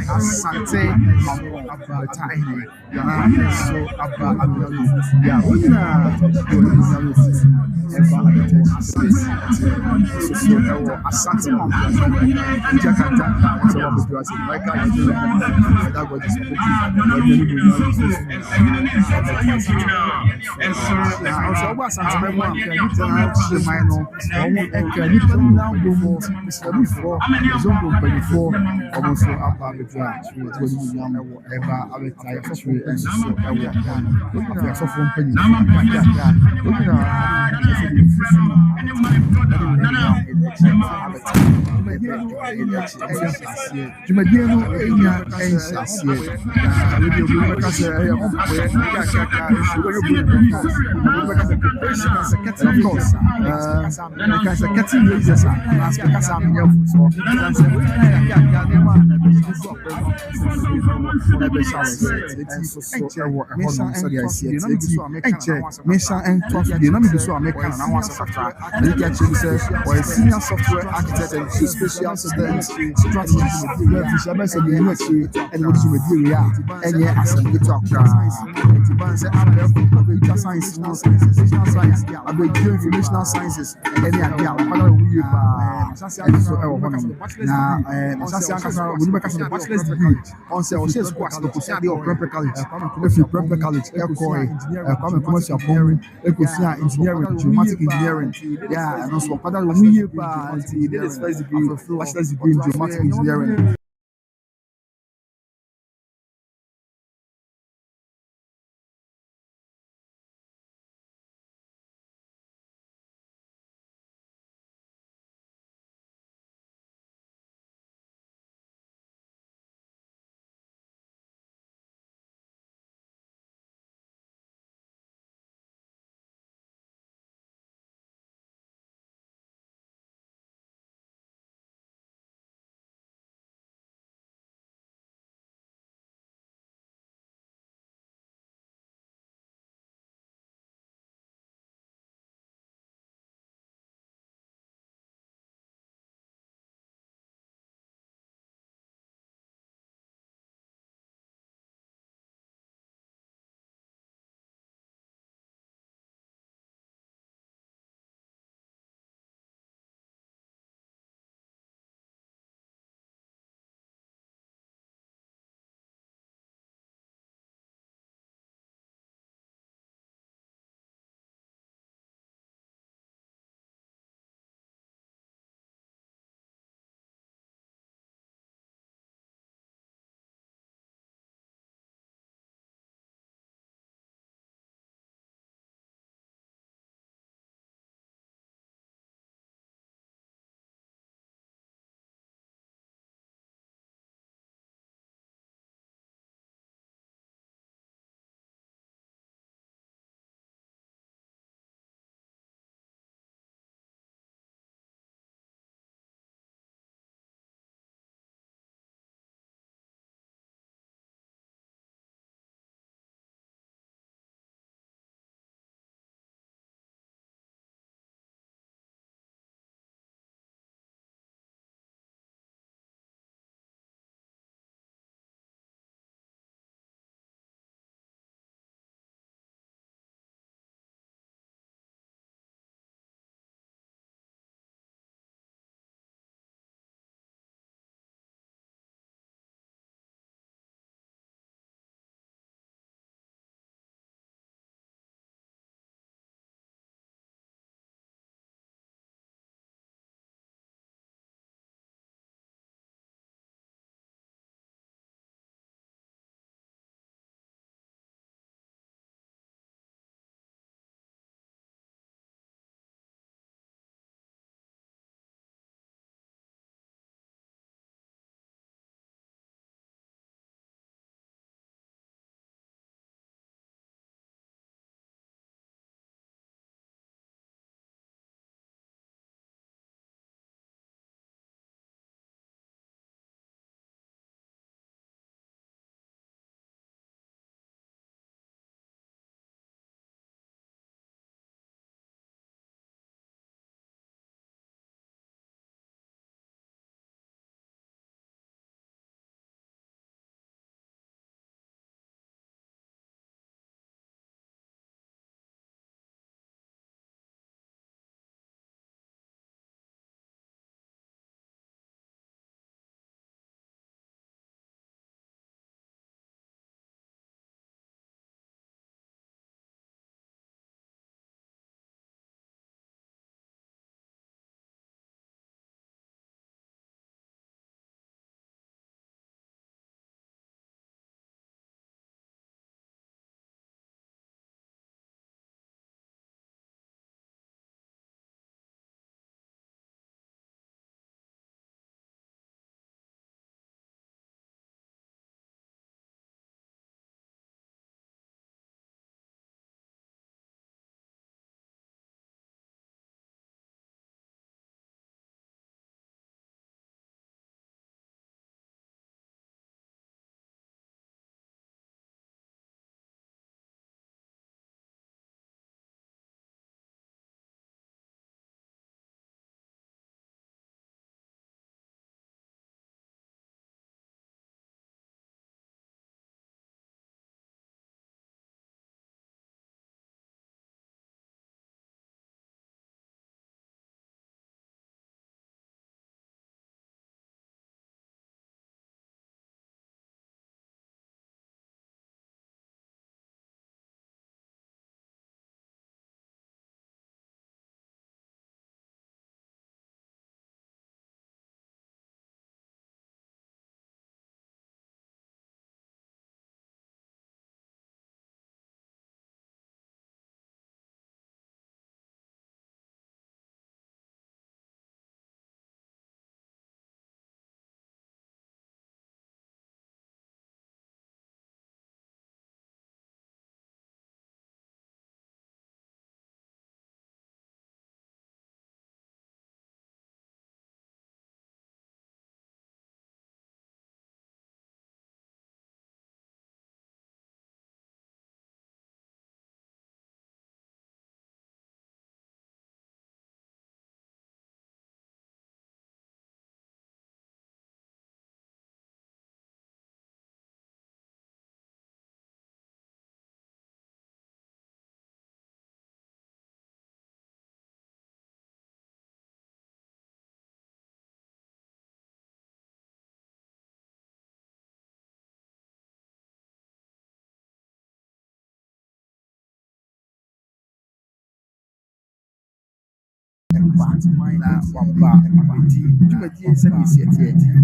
Asante Mamponghene, so Abba Amialu, Yahuna, Asante Mamponghene, Nkankah Osei Bonsu, Michael, that was spoken. Also, what's Asante Mamponghene? You tell us the minor, you tell me now, Mr. Before, Zongo before, almost Abba Bedra, was young, Eba, Aleta, Free, and so I saw from Penny. Jumadiano, Enya, and Sassier. Of course, because the cutting razors are because I'm young. Senior software architect and special assistant strategist. And what is Media and yeah, as a bit of science, about informational sciences, and yeah, now, bachelor's degree on sales squads, the Kusiadi or Prep College, if you Prep College, commercial engineering, geomatic engineering, yeah, and also father, we did his first degree, bachelor's degree in geomatic engineering.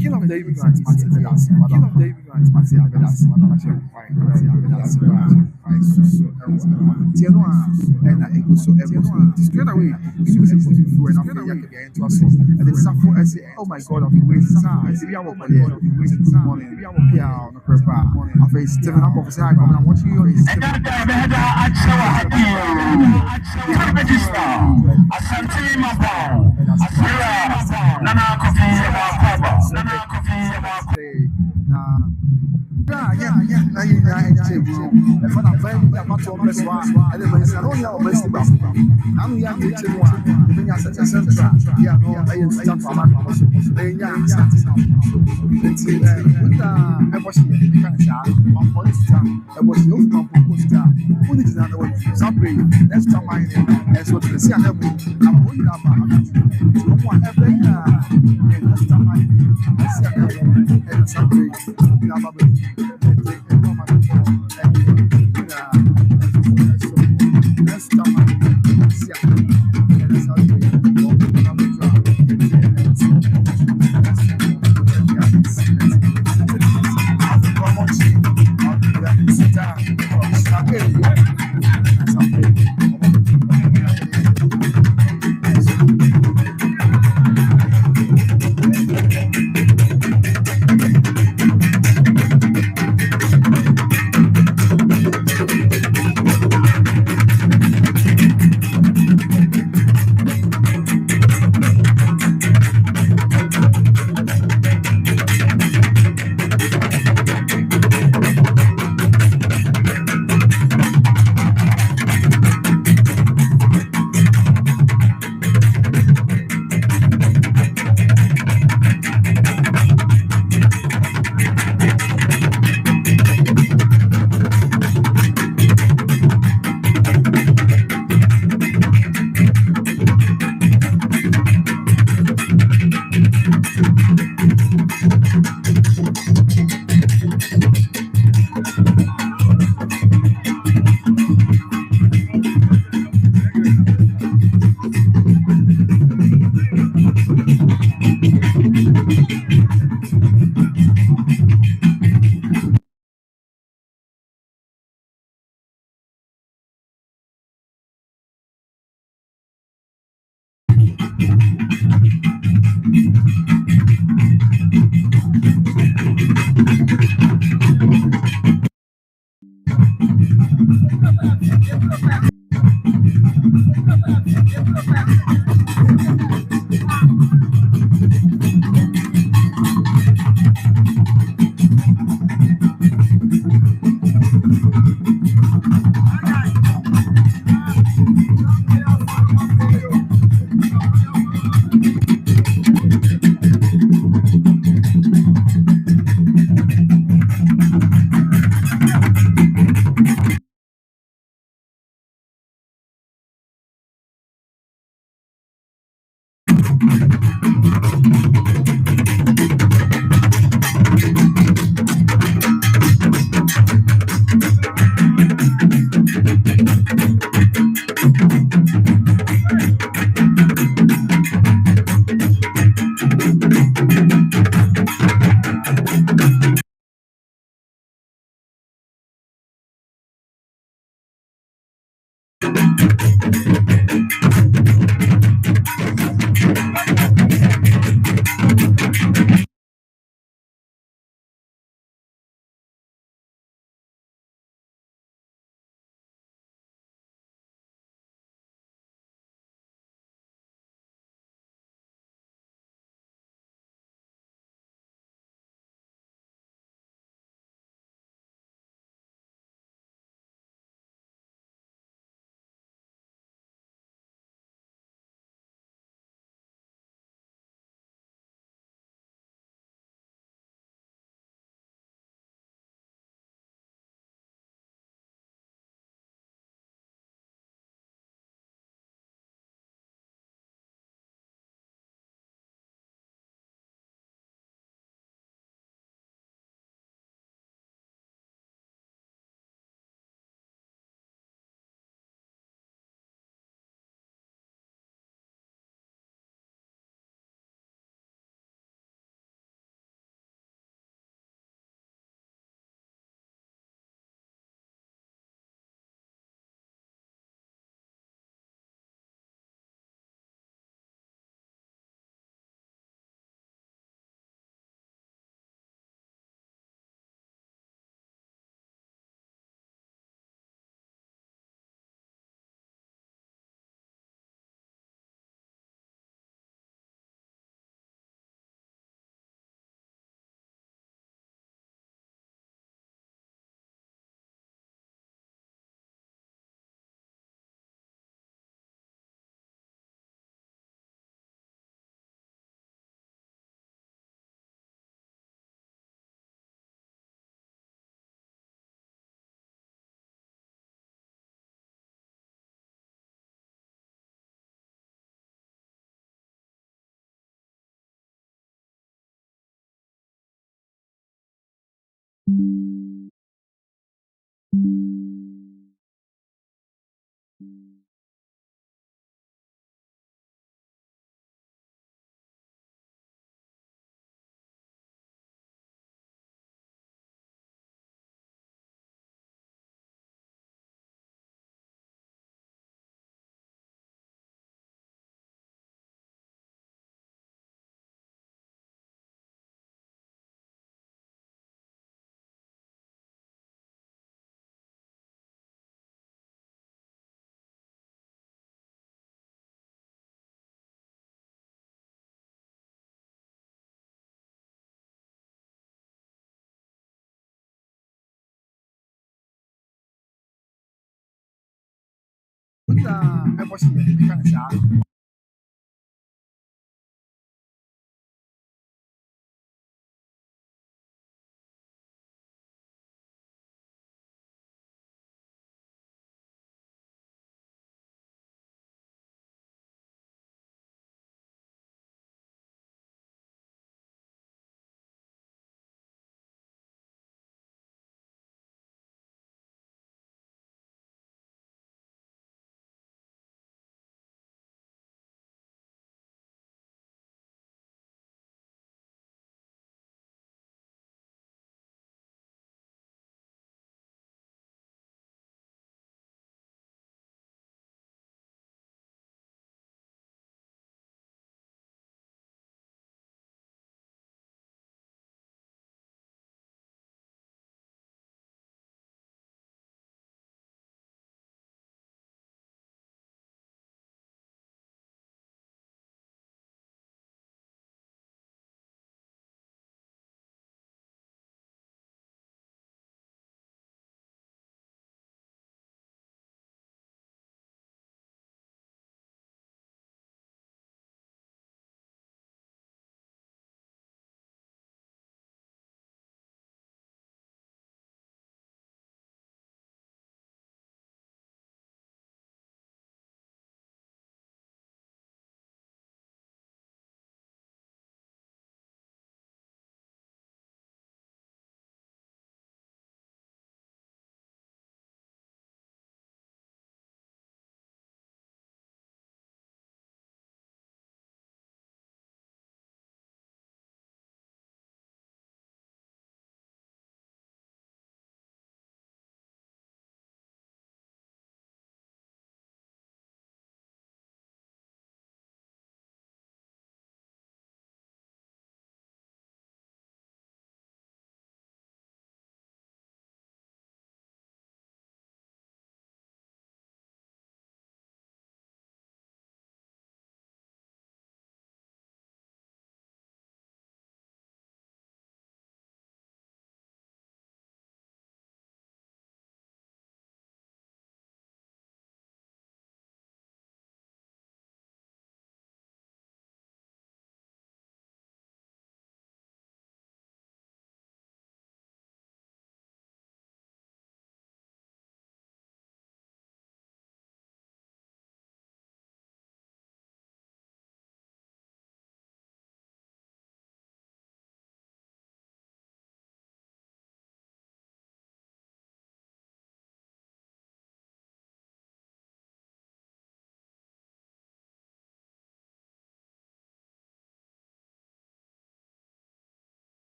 King of the immigrants, King of the immigrants, oh my God, I've been waiting. Steven, I'm watching you on Asante I was in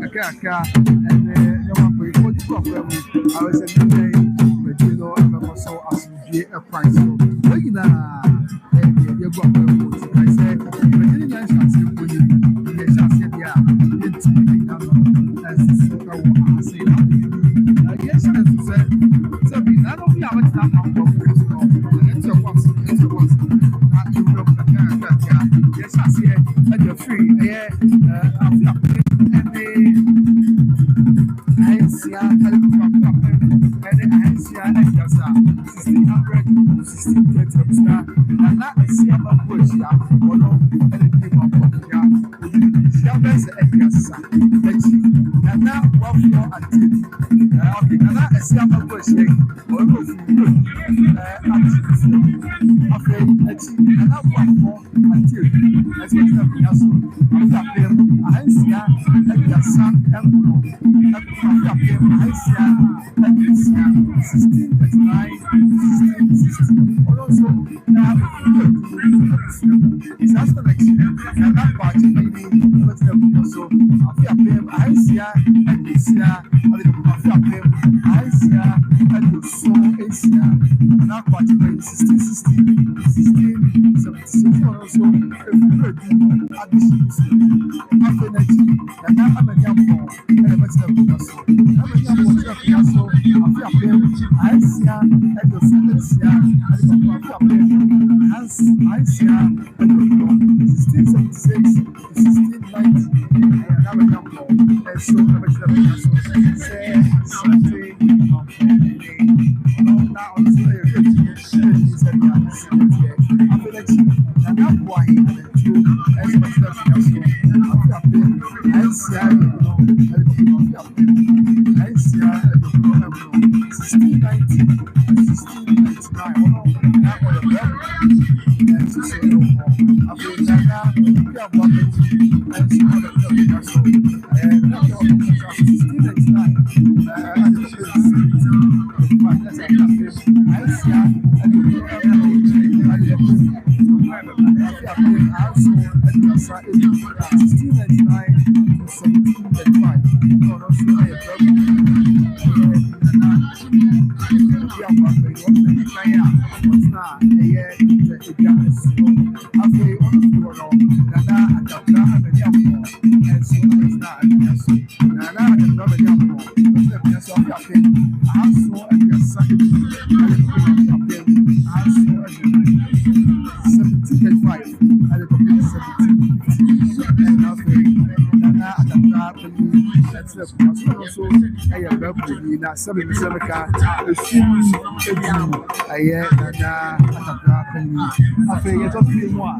Nkankah and I was a day, but you know, I'm also asking a price. So, you know, you go I said, but you guys are simply, you shall say, yeah, it's as I say, I guess I said, so none of you have a time of it's a once, not you know, Nkankah, yes, I see it, and you're free, yeah, Something Samaka, a shoes, I figure something more.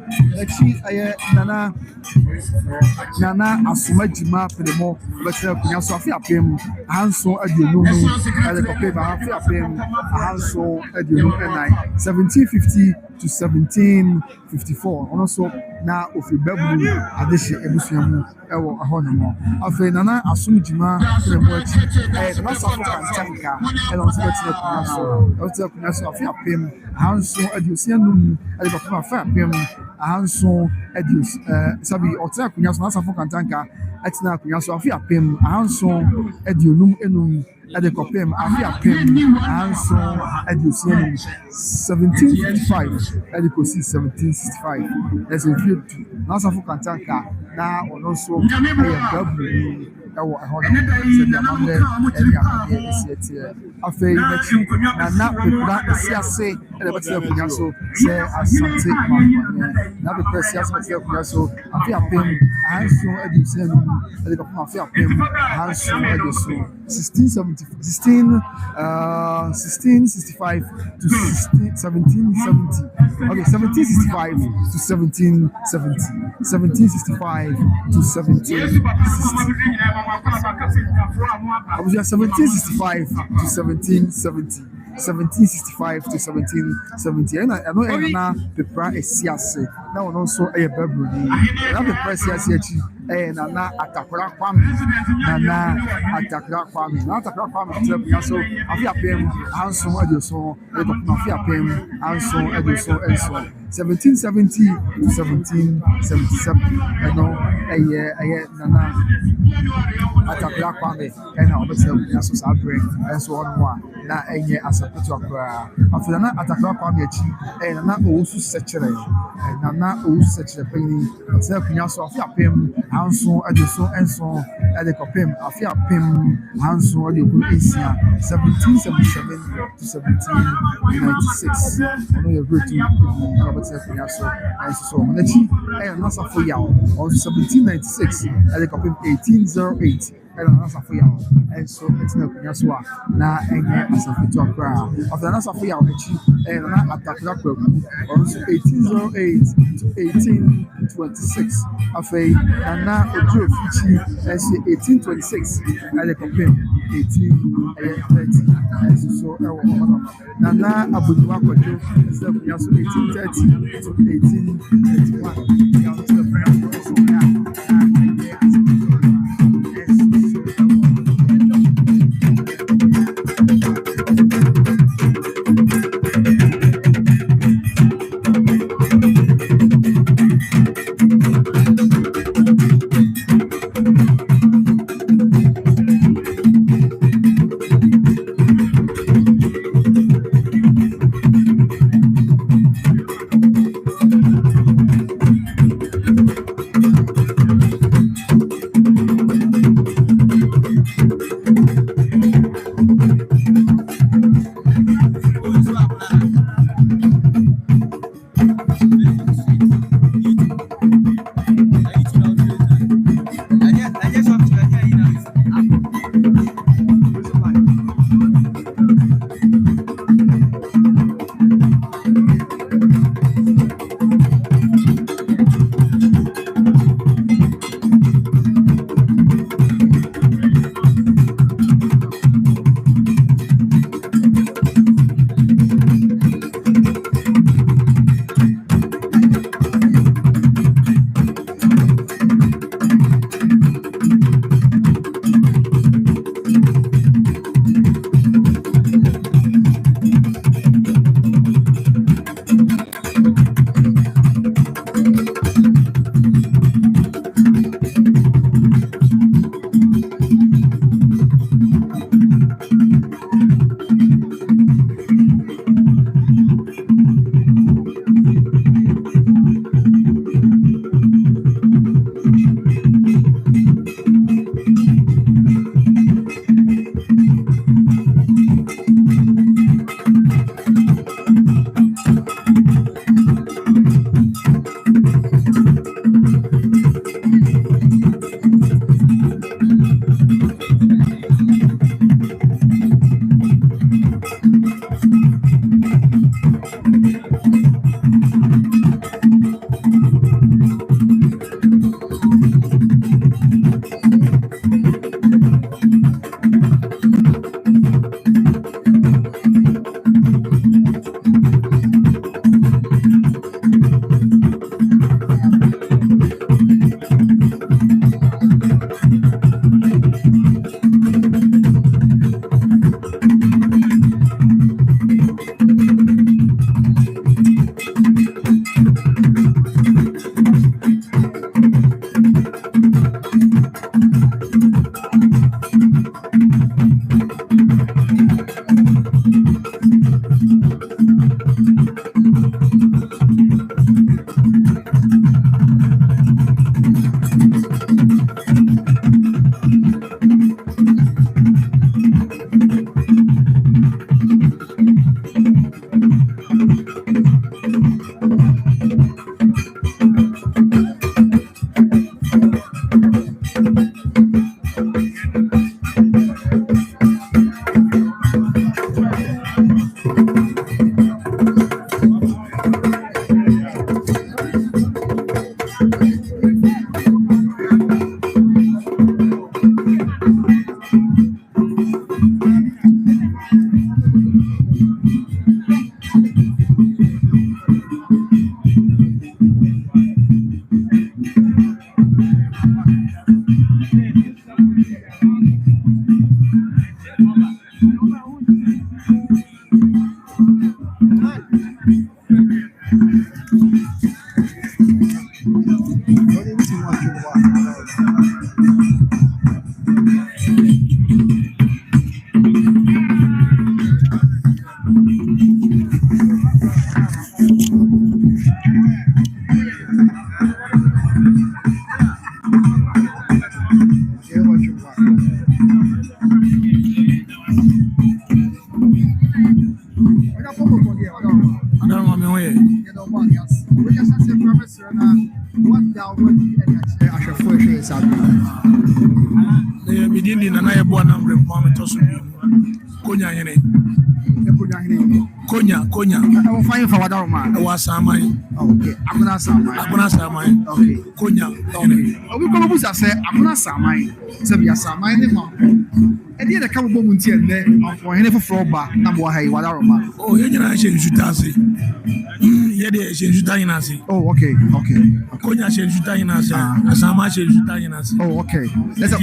Nana, as much map for the more, but Sophia Pim, Hanso at the Numu, and the paper, Half Pim, Hanso at the 1750. to 1754 ɔno nso na ofiri babulu adehye ebusua mu ɛwɔ ɛhɔ nom afei nana asomgyima ɛna mu akyi nana safo kantanka ɛna ɔnso bɛtena akonnwa so afei apem ahanson aduosia num ɛde bɛfam afei apem ahanson sabi ɔtena akonnwa so nana safo kantanka ɛtena akonnwa so afei apem ahanson aduonum enum ɛde kɔpem afei apem ahanson aduosia num 1755 ɛde kɔsi 1765 ɛsɛ mfie tu nana safo kantanka na ɔno nso ɛyɛ babulu ɛwɔ ɛhɔ nom sɛdeɛ amammerɛ ɛne adeɛ esi ɛteɛ afei n'akyi nana pepra esi ase ɛde bɛtena akonnwa so sɛ asante mamponghene na pepra esi ase bɛtena akonnwa so afei apem ahanson aduosia num ɛde kɔpem afei apem ahanson aduoso 1665 to 1770. Okay, 1765 to 1770. 1765 to 1760. I was just 1765 to 1770. 1765 to 1770. I know na pepra esiase. Na ono so eye babuli. Na pepra esiase achi nana atakora kwame. Nana atakora kwame. Na atakora kwame tlebuya so afi apem anso adioso. E ko na afi apem anso adioso enso. 1770 to 1777. I know nana atakora kwame na obetlebuya so sabre enso onwa na enye asapeto akra after na atakra kwame achi na owusu sechere na owusu sechere pani ase kunya so afi apem anso adeso enso ade kopem afi apem anso ade okuru esia 1777 to 1796 ono ye great to ase kunya so enso so monachi na safo yawo on 1796 ade kopem 1808 na safo yawo enso etina kunya so na enye asapeto akra after na safo yawo achi na atakra kwaku on 1808 to 1826 afei na ojo fichi esi 1826 ale compare 1830 so ewo na abuduwa kwajo esi kunya so 1830 to 1831 ya so Konya. I'm fine for what I Was Samai. Okay, I'm gonna Samai. Okay, Konya. Okay. We come to say I'm gonna Samai. So we are Samai the mom. And yet, the come home and then for any for back. Number one, what are my? Oh, you're going to change Jutasi. Yeah, they change Jutanasi. Oh, okay. Konya change Jutanasi. Asama change Jutanasi. Oh, okay. Let's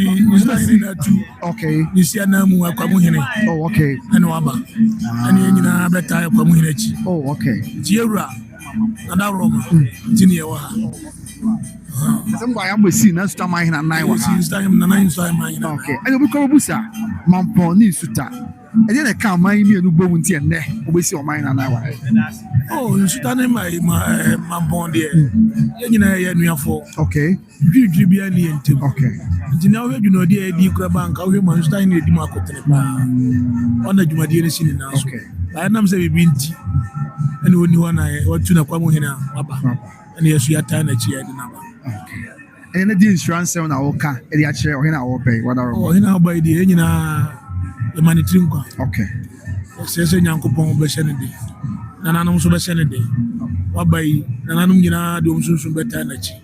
see that too. Okay. You see, Namu Aquamuhine. Oh, okay. And Waba. And you better Aquamuhine. Oh, okay. Jira. And our Roma. Jinia. Somebody I'm seeing us to my hand. Okay. And we come Busa. Mamponi Suta. And then I can't mind me and Bounty and ne. We see on mine and I. Oh, you should name my Mampon dear. You know, for. Okay. You be any into. Okay. You know, dear Dikrabank, how you must die in the Dimaco. On the Jumadina scene now. Okay. I am saying, Binti. And when you want to know Kwamuhina, and yes, you are time that you had the number. Okay. And the insurance on our car, the actual or in our pay, whatever. Oh, in our by the engine, the money trinko. Okay. Says a young coupon Bessendy. Nananum Subessendy. What by Nananum Gina, do some better energy.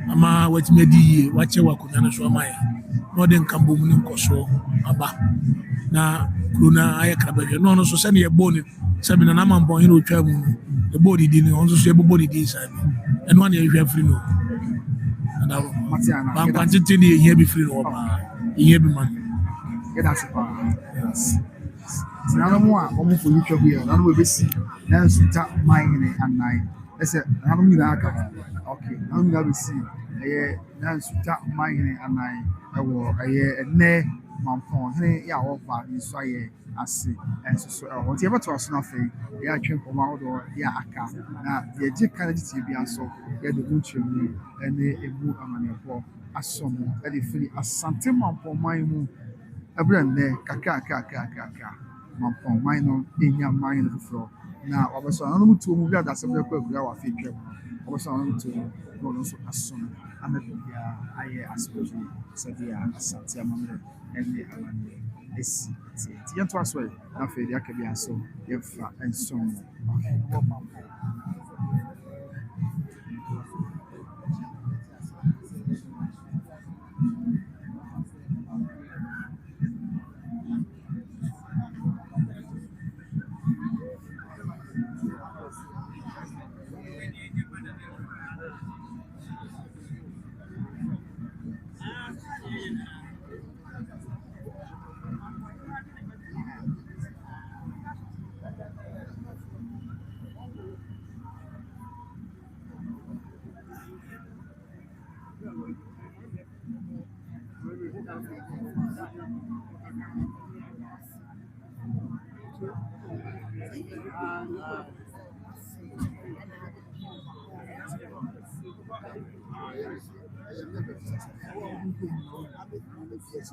Ama, what made what you work on Anaswamaya. Modern Camboon Coso, Abba. Now, Luna, I can't no, so send you a bonnet. 7 and I'm born hero travel. The body didn't also say body inside. And 1 year you have free no. And I'm quantity here be free no. Here be money. That's yes. So now more almost for you to be on we see. Now start mine and night. I said, I don't need okay, I'm going to see. Now start mine and night. I will a ne Mamponghene, ya over in Soye. Ase and so whatever to us nothing, they are trained from out or aka. Now, the J candidate be also get the good and a move among your asom, and if you Asante Mamponghene, a brand there, kaka, Mamponghene, in your mind of the floor. Now, I was on to move that as a very quick hour feature. I was on to go also as soon. I'm a I suppose, said the Asante Mamponghene and the Amanda. Esse tinha tua sua na feira que havia só eu em som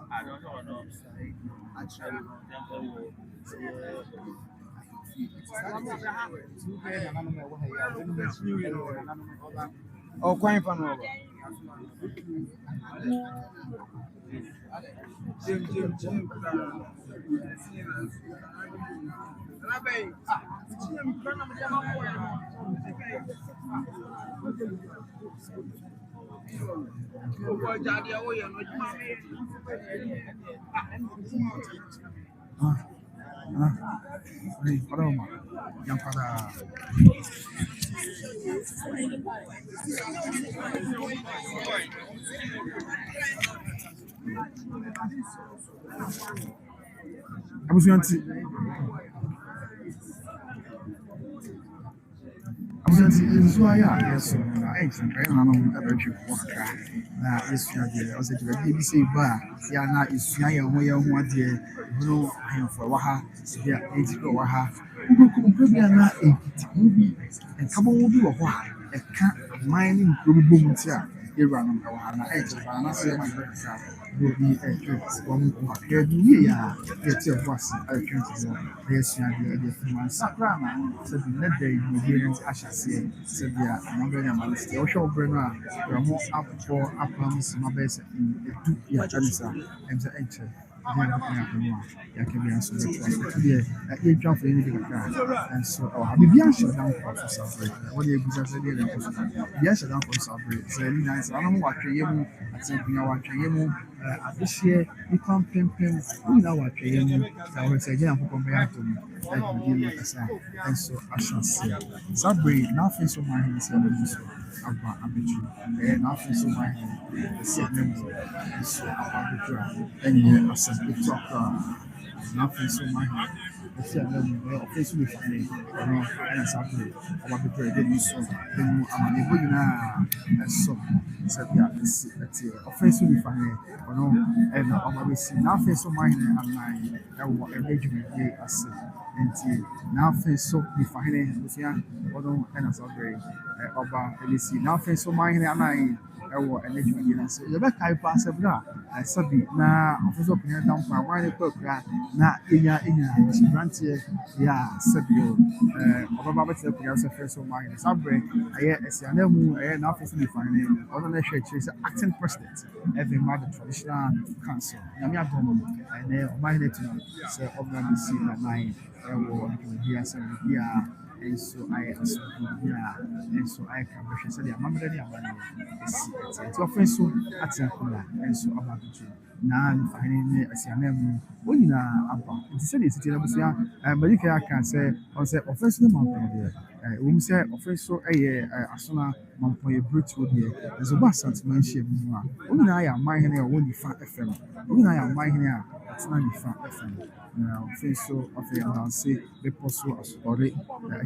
I don't know. Actually, oh, quite fun. Jim. Yang pada abusuanti nso aya yeso ancient, I don't know about you. Na esua de o se de bi se ba ya na esua ye ho de no ahemfo wa ha se ya ejiko wa ha ko bi na ekiti mu bi enkabo wo bi wo ho a eka man ni nkuro bi bom ti a ewura no wa ha na eje ba na se ma be ka do bi wo mu ko ka bi ye ya ye ti o wasi a twen ti so esua de man sakra na se bi na de bi no ahyase se bi a no be na ma se o show bre no a mo apo apams my best ya chanisa em za enche ya ke bi anso de ya twa for any big car and so habibi an shut down for safari what you be say dey na so ya shut down for safari so any nice ana mo watwe yemu ati bi na watwe yemu adihye ni pam we na watwe yemu na we say dey na ko be ato mi e bi kasa and so ashanse safari na fin so my hin say so aba abeju na fin so my hin see them so aba abeju and Asante na fin so my hin see them office we find no and Asante aba abeju dey ni so dem amane bo na so said ya see office we find no and aba we see na fin so my hin and na wo ebeju dey ase nti na fin so we find we see no and Asante ọba elisi na afẹ so man hene anan ẹwọ ẹnẹdwuma yi na so yẹbẹ kai pa asẹbra ẹsẹbi na ọfọsọ pẹlú ẹdá mpa wọn ayẹ pẹlú na enya chibrantiẹ ya sẹbi ọba bá bẹtẹ pẹlú ẹsẹ fẹ so man hene sábẹ ẹyẹ ẹsẹ anẹmu ẹyẹ na afẹ so nifa hene ọdún náà ẹhwẹ ẹkyẹrẹ sẹ acting president ẹfẹ ma the traditional council nyame adọm ẹnẹ ọba hene tuma sẹ ọba mi si na nan ẹwọ ẹdwuma asẹ bi a and so I and so I can wish say I'm not ready it's your friend so at Nkankah and so about you na finding as your name when you about it said it's but you can say on say offensive Mamponghene there we say offensive so Asante Mamponghene brute there there's a Asante Mamponghene when na ya man here when you fan FM when na ya man here at na you fan FM now face so of the say the possible story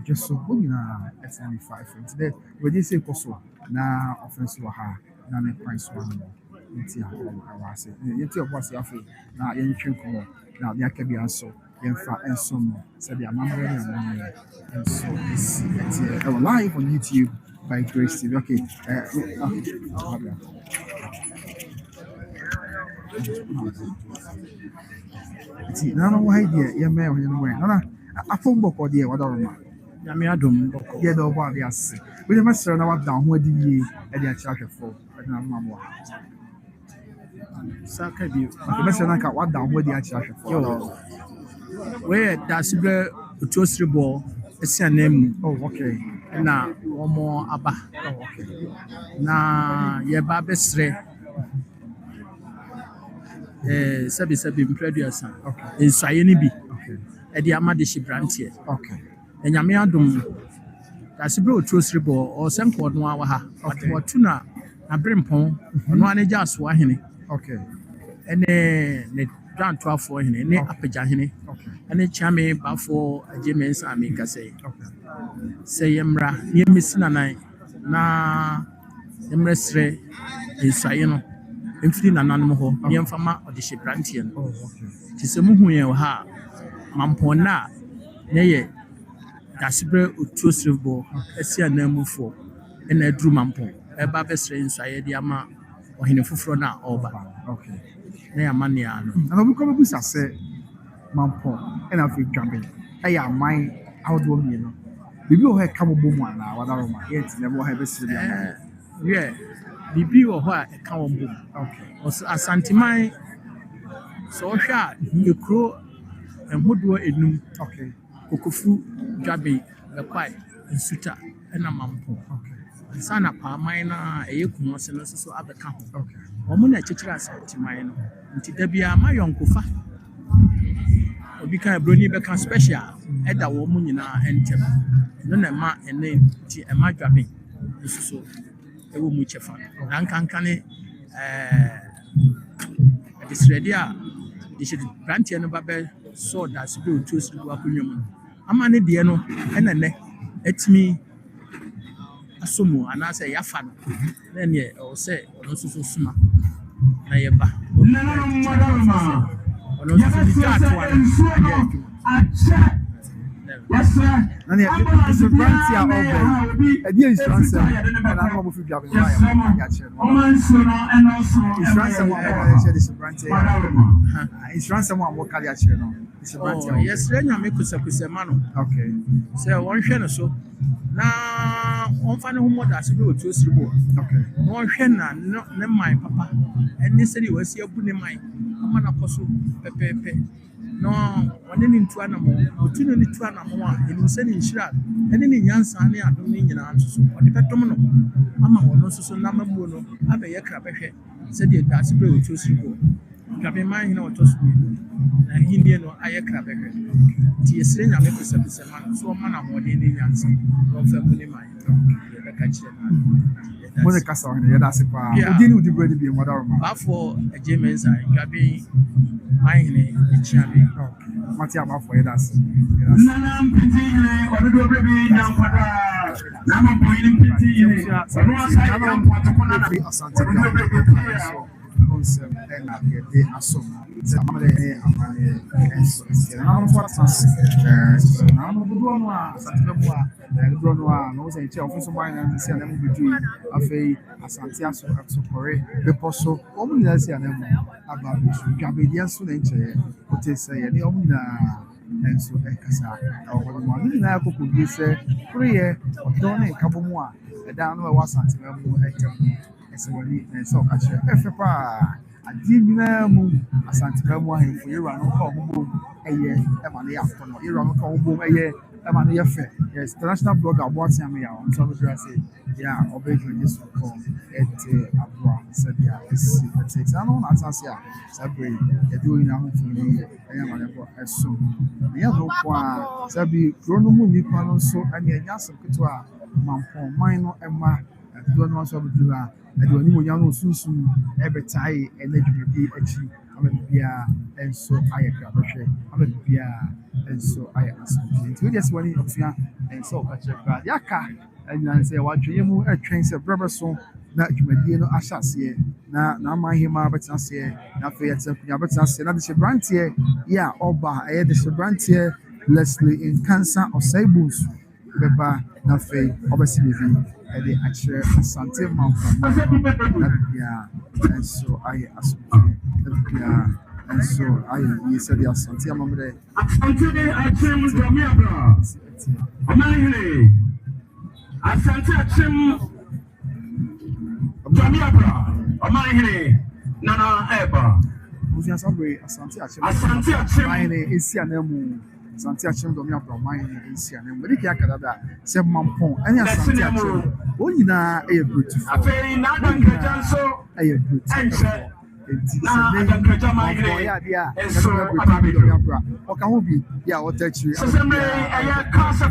just so when na S95 today we dey say possible na offensive ha na me price one nti awase yeti okwase afi na yentwe komo na dia ka bia so yemfa enso no say the amamre na and so it's live on YouTube by Grace TV. Okay see, no why dear, your mail, you know, no, a phone book or dear, what are you? Yamiadum, Yeah, the one they are sick. We must turn our down where the ye at their charger for, and I'm mamma. Sakabi, You must not cut what down where they are charger for. Where that's the toaster ball, it's your name. Oh, okay. Na one more abba. Oh, okay. Na ye babesre. Sabi producer. Okay. In Sayeni bi. Okay. Edi amade shibrantie. Okay. Enyame adom. That's the toaster ball or some called no ha. What tuna na brimpon. No ane jaso ahene. Okay. Ne Grand 12 for hene ne apeja hene. Okay. Ane chame ba for James Amika say. Okay. Say yemra ni mesina nan na yemresre insayeno emfiri nananom ho ni emfama odihye brantie no. Oh, okay. Ti se muhu ye ha mampona ne ye dasibre otuosrebo asia namufo na aduru mampon eba besre insaye di ama ohene foforo na oba. Okay. Na ya mania no. And we come busa say mampon and afi dwambe. Aya man outdoor me no. Bibi o he kamo bomu ana wadaroma yet never have besre bi ama. Yeah. Bibi wo ho a e ka won bom. Okay. Os asanteman so hwa ekro enhodo enum. Okay. Kokofu dwabe bekwai nsuta na mampo. Okay. Sana pa man na eyekuno se no so abeka ho. Okay. Omo na chechira asanteman no. Nti da bia ma yonkofa. Obi kan broni beka special eda wo mu nyina entem. No na ma ene nti e ma dwabe. So ewo mu chefa na Nkankah ne disready a they should grant no babe so that be to su akunwam ama ne de no ena ne etimi asomu anaasɛ yɛafa no na neɛ ɛwɔ sɛ ɔno nso so soma na yɛba ɔno nso so ne twa atoa no ayɛ adwuma. And it's a brand here over. Again, it's transfer. And I'm not moving to it's a brand here. It's transfer one more carrier channel. It's a brand here. Yes, Renya make us a man. Okay. So one channel so. Na on fa ne homo da se be o to siribo. Okay. No hwe na ne man papa. Eni se ni wasi abu ne man. Ama na koso pepepe. No one in two animal, two in two animal, and you said in Shira, and in Yansani, I don't need an answer. Or the Petomano, Mamma, no so number mono, have a yakrabe, said the that's blue to Sribo. Cabin mine or to speak, Indian or Ayakrabe. Tia Sena make us a man, so man more than any answer, or family mind. Monica Castle, that's a bar. You didn't do really be a mother. But for a James, I cabin. Mine, Chami. Matia for that's. And so Ekasa, or one in Apple could be said, prayer or donate Kabumwa, a down where was Asante Mamponghene, and so catch FFA. I did know Asante Mamponghene for you run home a year, Emily after you run home a year, Emily affair. Yes, the national blogger watching me on some dressing. Yeah, obeying this call at Abra said, yeah, it's I don't answer. Sabri, you're doing a home for me. I am as soon. The other one, Sabi, Chronomu Nipano, so and the Yasan Kutua, Mampon, Mino, and Ma, and don't want to do that. I do any young soon, every tie, and let you be a chief. I'm a beer, and so I grab a share. I'm a beer, and so I ask you. Just one of you, and so catch a Yaka. And I say, what you a train, a brother so that you may know Ashas na my him, but I say, not for yet, but I say, not the Shabrantier, yeah, Oba, I had the Shabrantier, Leslie Nkankah Osei Bonsu, Beba, Nafe, obviously, and the actual Asante Mamponghene, yeah, and so I asked, yeah. And so I said, Asante Mamponghene. Asante Achim Jamiabra, Omahene, Nana Eba. Asante Achim, mine is Sianemu, Asante Achim Jamiabra, mine is Sianemu. But if you are said Mampong, and Asante Achim, oh, you know, a beautiful. I feel not so a beautiful. Now, I can catch my idea. Okay, yeah, I'll touch you. I can't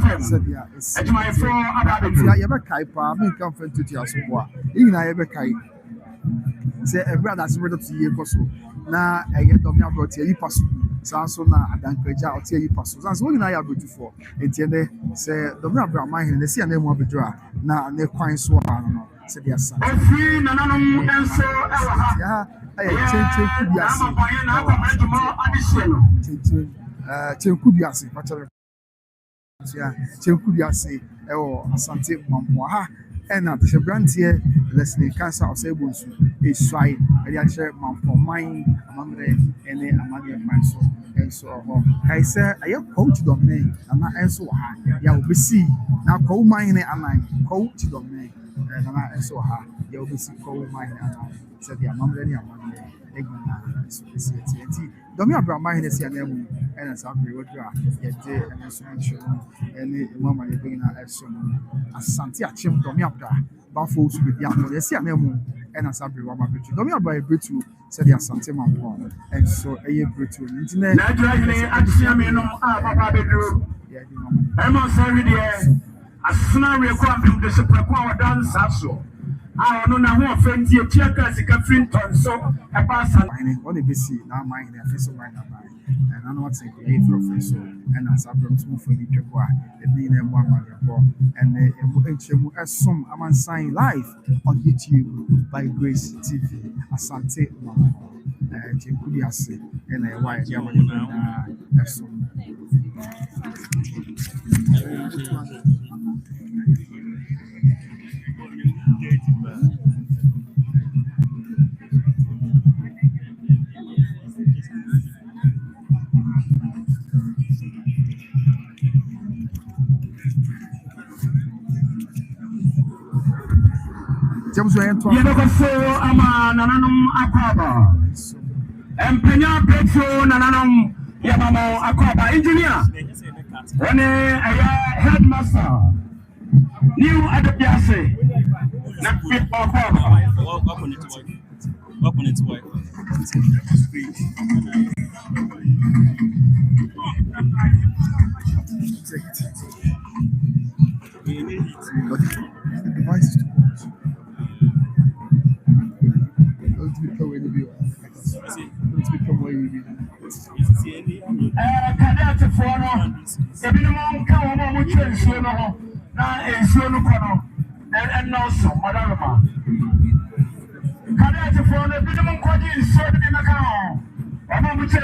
it's my phone about it. I ever kaipa, me come from to us. Even I ever kai. Say a brother's ready to you, Posso. Now, I get on your brought you pass. So now, I don't catch out here, you pass. That's what I have before. And then say, the brother, my hand, they see a name of a draw. Now, they're quite so. Said yes, yeah. Asante Mamponghene and at the brand here, Leslie Nkankah Osei Bonsu is shy, and I share Mamponghene among them and then Amadi Manso. And so I said, I have coach domain, and I answer, yeah, we see now coal mine and I coach domain, and I answer her, you'll be see coal mine and I said, yeah, Mamma. Domi Abraham in the CNM and as Abri would draw yet and instrumentation and the Mamma being Asante Achim Domi Abra, Baffles with the Apple, the CNM and as Abri Wama Bitu. Domi Abra Bitu said the Asante Mamponghene, and so a year Bitu. I'm sorry, dear. As soon as we come to the Super Dance, I don't know how friends you check us a friend so a person. What they see now, mine, a face of mine, and I know what's a great for so, and as I brought some for the Jaguar, the name and one and the some Aman sign live on YouTube by Grace TV, Asante Mamponghene, and a white Empenya Petro Nananum Yamamo Akwaba engineer. One headmaster. New Adapiase. Not fit Akwaba. Work on its wife. The device is too much. Don't become where you be. Don't become where you be. Cadet for no. The minimum come on with you, now a solo corner and also Madama. Cadet for the minimum quantity is sorted in the car. I'm on with you,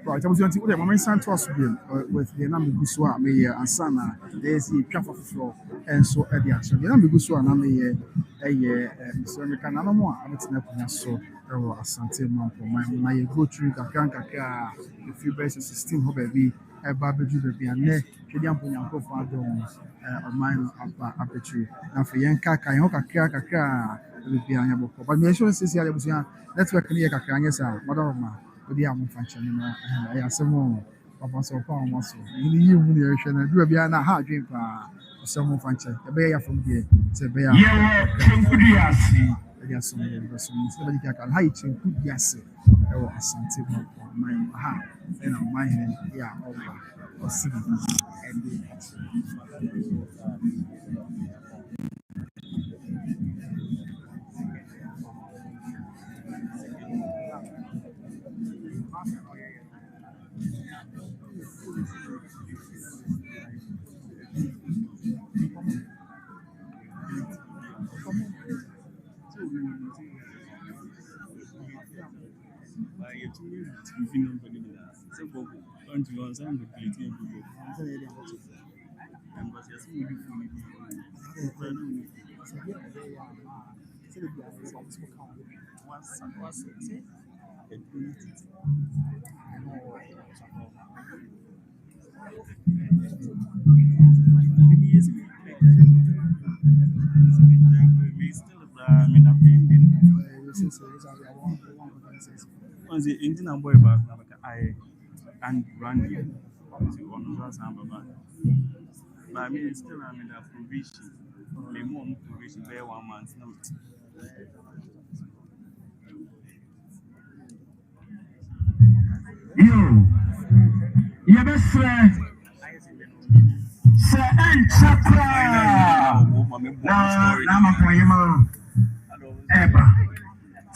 Right, I was going to say, my son to us with the Nami Guswa, me and Sana, there's a trap of floor, and so at the action. The Nami Guswa, and I'm Mr. American animal, I'm not so. Asante Mamponghene, my go through Nkankah, the few bases 16 baby, a barbecue baby, and neck, Kedian Punyanko father on mine up aperture. Now for Nkankah, will be an but me sure says here, let's work near Kakanya, Madama. Odi am function na ayasemo papa so pa o so ni yi mu ne ehwe na du bia na ha adwen pa so function e be ya from there se be ya Chenkudiasi. ya so me be so ni se be ka ha yi Chenkudiasi e wo Asante Mamponghene ha e na my ya over o si e Once the engine and boy back, I and run here on Baba. But I mean, still, I'm in a provision. The more provision, bear 1 month. You best say, and chapra. Nama Poema Eba.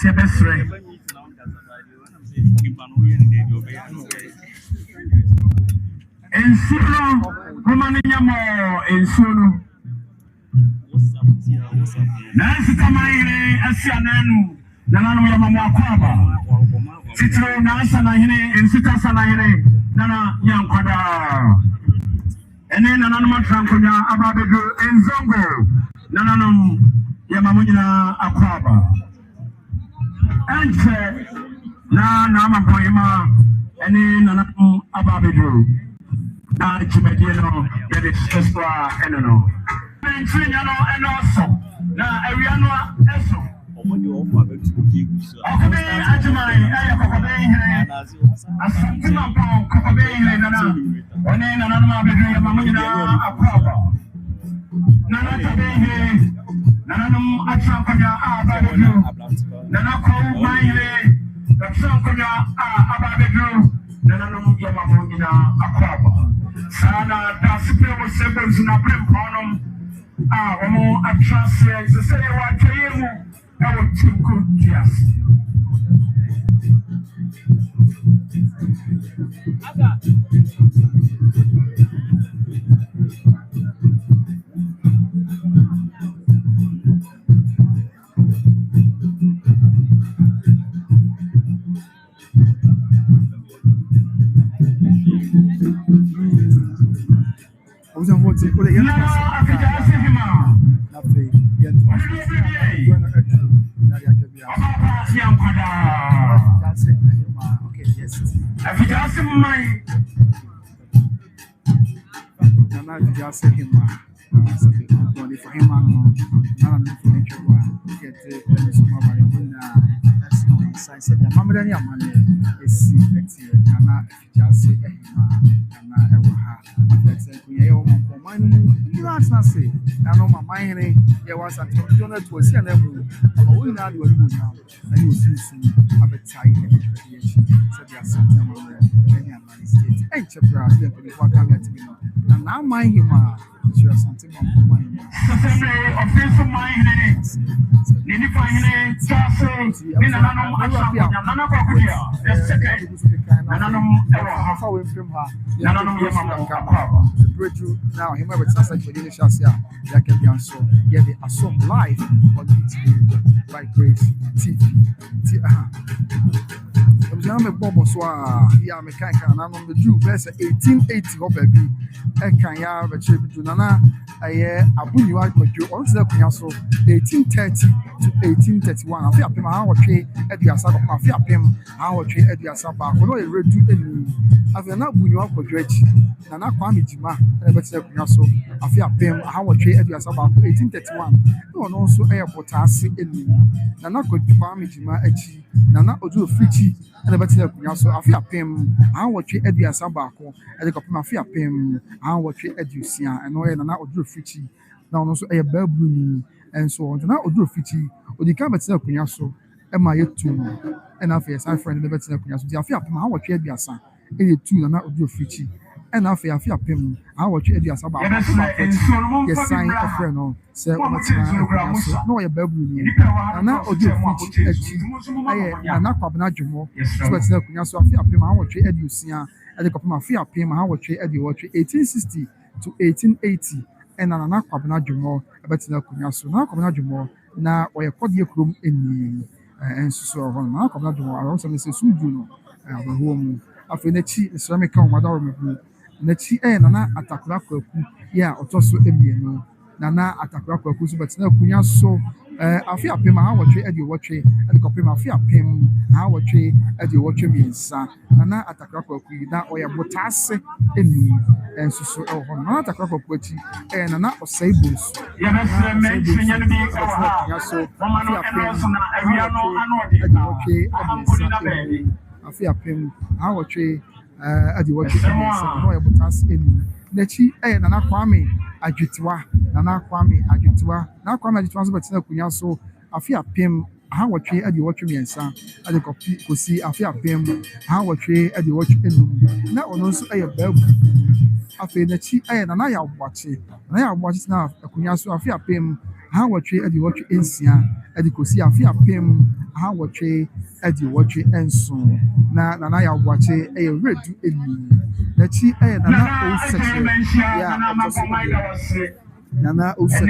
Sebesre. Ensuro, Romaniamo, Ensuro. Nancy Tamaire, Asiananu, Nanano Yamama Kwaba. Citro Nasana Hine, and Sita Sanahine, Nana Yankwada. And then Nanama Trankoya, Ababedu, and Zongo, Nananum Yamamuna Akwaba. And na Nama Poema, and then Nanam Ababedu. Na Chimediano, that is extra, and no. And also, na Ariano Esso. Asante Mamponghene, Nana. One Nana Mabedri, Mamina, Akwaba. Nana Tabene, Nananum Atrankonya Ababedru, Nanako Maile, the Trankonya Ababedru, Nananum Yamamongina Akwaba. Sana Dasipio Sebens in a brim honum. Omo Atrasre, the say what Kayimu, I would think good, yes. Now mind him, Asante Mamponghene. Official mind, Nini Fine, Tasso, Ninanum, Nanako, the second, Nananum, How we film her, Nananum, the breakthrough now, him ever translate for the Shasia, that can be answered. Yeah, the Assom live on YouTube by Grace TV. I'm a bomb so yeah, I'm a kind of the Jew verse 1880 of baby. I can have a trip to Nana. I Abu you are you on the Piasso 1830 to 1831. I feel him how trade at the Asaba, I feel him how trade at the Asaba. No, I read to any. I feel not you up for Dredge. Nana Kwame Jima, and let's say Piasso. I feel him how trade at the Asaba 1831. No one also airport I see any. Nana could Kwame Jima Echi, Nana Odu Fiji. And about the so I feel pim, I want you at the Asabako, and the copy mafia pim, I want you at you see, and no, and now do Fiji, now also a bell blue, and so on. Now do Fiji, or the cabinet of Punyaso, and my two, and I feel as I friend the better Punyaso, I feel pim, I want you at the Asa, any two, and now do Fiji. And I feel pim, I want you at the Asaba, yes, sign a friend, no, say, no, a bell blue, and now do Fiji at you. I am not Pabanajumo, so I feel pim, I want you at you see, and the copy mafia pim, I want you at the watch 1860 to 1880, and an anak Pabanajumo, about the Kunyaso, now Pabanajumo, now or a podium room in and so on. Now Pabanajumo, I also say Sujuno, the home of the cheap ceramic madam. Nechi nana atakura kwaku ya otoso ebienu nana atakura kwaku so betina kunya so afi apem ha wotwe edi wotwe edi kopem afi apem ha wotwe edi wotwe miensa nana atakura kwaku na oya botase eni ensuso ho nana atakura kwaku achi nana Osei Bonsu ya mesre mention ya bi ya so afi apem edi wotwe edi afi apem ha wotwe adi what you no ebotas eni nechi nana Kwame Adwetiwa na Kwame Adwetiwa so betina kunya so afi apem ha wotwe adi wotwe miensa adi kopi kosi afi apem ha wotwe adi wotwe enum na ono so babu afi nechi nana ya obwache na kunya so afi apem ha wotwe adi wotwe ensia adi kosi afi apem ha wotwe edi wotwe enso na nana ya obwache redu eni nechi nana Osei ya Nana Osei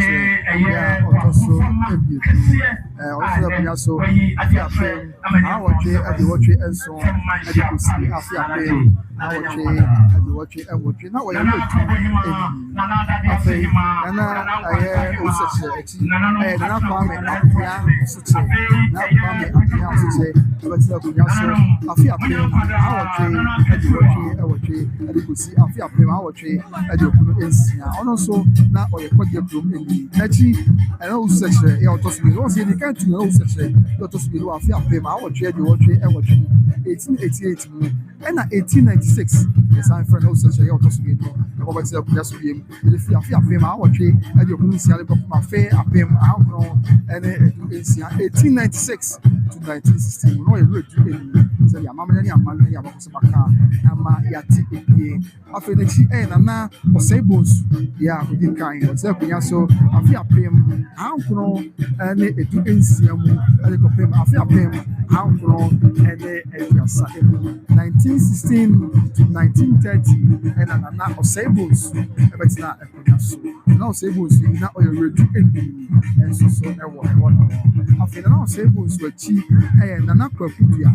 ya otoso ebi also ya so afia pem awotwe edi wotwe enso edi kosi afia pem awotwe edi wotwe enwotwe na wo ya redu eni nana Osei eti nana Kwame Adwetiwa suche na Kwame Adwetiwa suche betina kunya so afia pem awotwe edi wotwe enwotwe edi kosi afia pem awotwe edi okuno ensia ono so na oyekodie from eni nachi Osei ya otoso bi o se ni kan tu Osei ya otoso bi lo afia pem awotwe edi wotwe enwotwe 1888 mu ɛna 1896 yɛsan frɛ no sɛ yɛ ɔtɔ so mmienu ɛkɔ bɛte akonnwa so biem ɛde fi afe apem awɔtwe ɛde ɔkunu nsia de kɔpem afe apem ahodoɔ ɛne edu nsia 1896 to 1916 mu na ɔyɛ lura du enu sɛdeɛ amammerɛ ne amammerɛ ne abakɔsɛ baka ama yɛate ebie afei n'akyi ɛyɛ Nana Osei Bonsu yɛ a ɔdi kan ɔte akonnwa so afe apem ahodoɔ ɛne edu nsia mu ɛde kɔpem afe apem ahodoɔ ɛne aduasa emu 1916 to 1930 ɛna Nana Osei Bonsu ɛbɛtena akonnwa so Nana Osei Bonsu yi na ɔyɛ redu enu ɛnso so ɛwɔ no afei Nana Osei Bonsu akyi ɛyɛ Nana Kwakudua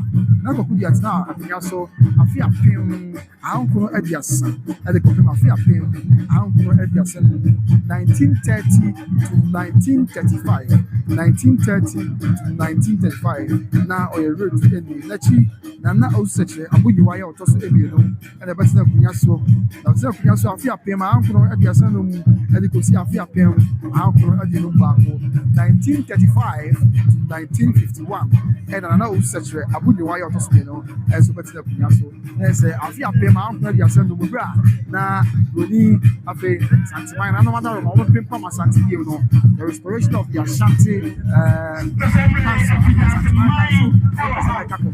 tena akonnwa so afe apem ahodoɔ aduasa ɛde kɔpem afe apem ahodoɔ aduasa mu 1930 to 1935 na ɔyɛ redu enu n'akyi Nana Osei Bonsu yɛ ɔtɔ so emienu ɛna ɛbɛtena akonnwa so na ɔtena akonnwa so afe apem ahodoɔ aduasa no mu ɛde kɔsi afe apem ahodoɔ aduonu baako 1935 to 1951 ɛna Nana Osei Bonsu yɛ ɔtɔ so emienu ɛnso bɛtena akonnwa so na ɛsɛ afe apem ahodoɔ aduasa no mu bra na broni afei Santiman na anam adaro ma wɔn pempam Asante yie no the restoration of the Asante council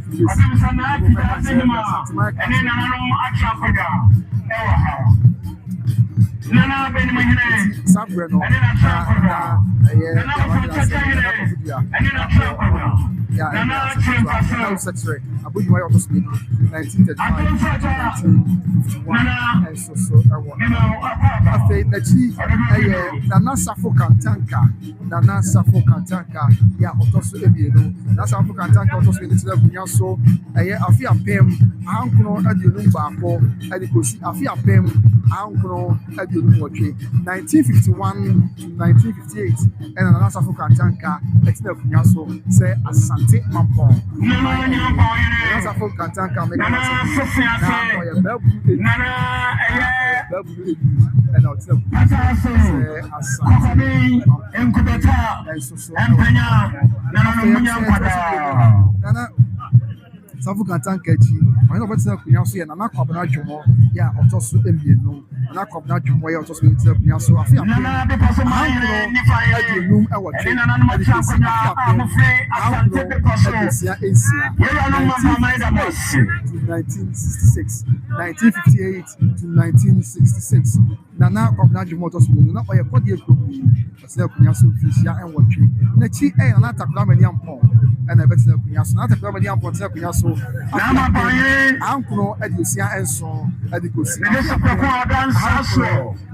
Santiman Sabre no Nana Safo Nkankah ya otoso ebienu Nana Safo Nkankah otoso ebienu so afi apem ankono aduonu baako adikosi afi apem ankono aduonu wotwe 1951 to 1958 and Nana Safo Nkankah etina akunya so say Asante Mamponghene Nana Safo Nkankah make na oya babu and I'll tell you Asante Nana Safo Nkankah ji ɔyɛ ɔbɛtena akonnwa so yɛ Nana Kwabena Dwomɔ yɛ a ɔtɔ so emienu Nana Kwabena Dwomɔ yɛ ɔtɔ so emienu akonnwa so afe apem aduonum ɛwɔ twe ɛdikosi afe apem aduosia nsia 1966 1958 to 1966 Nana Kwabena Dwomɔ ɔtɔ so emienu na ɔyɛ kɔdeɛ kurom ɔtena akonnwa so mfinhyia ɛwɔ twe n'akyi ɛyɛ Nana Takrama ɛna ɛbɛtena akonnwa so Nana Takrama tena akonnwa so ankono aduosia nson adikosi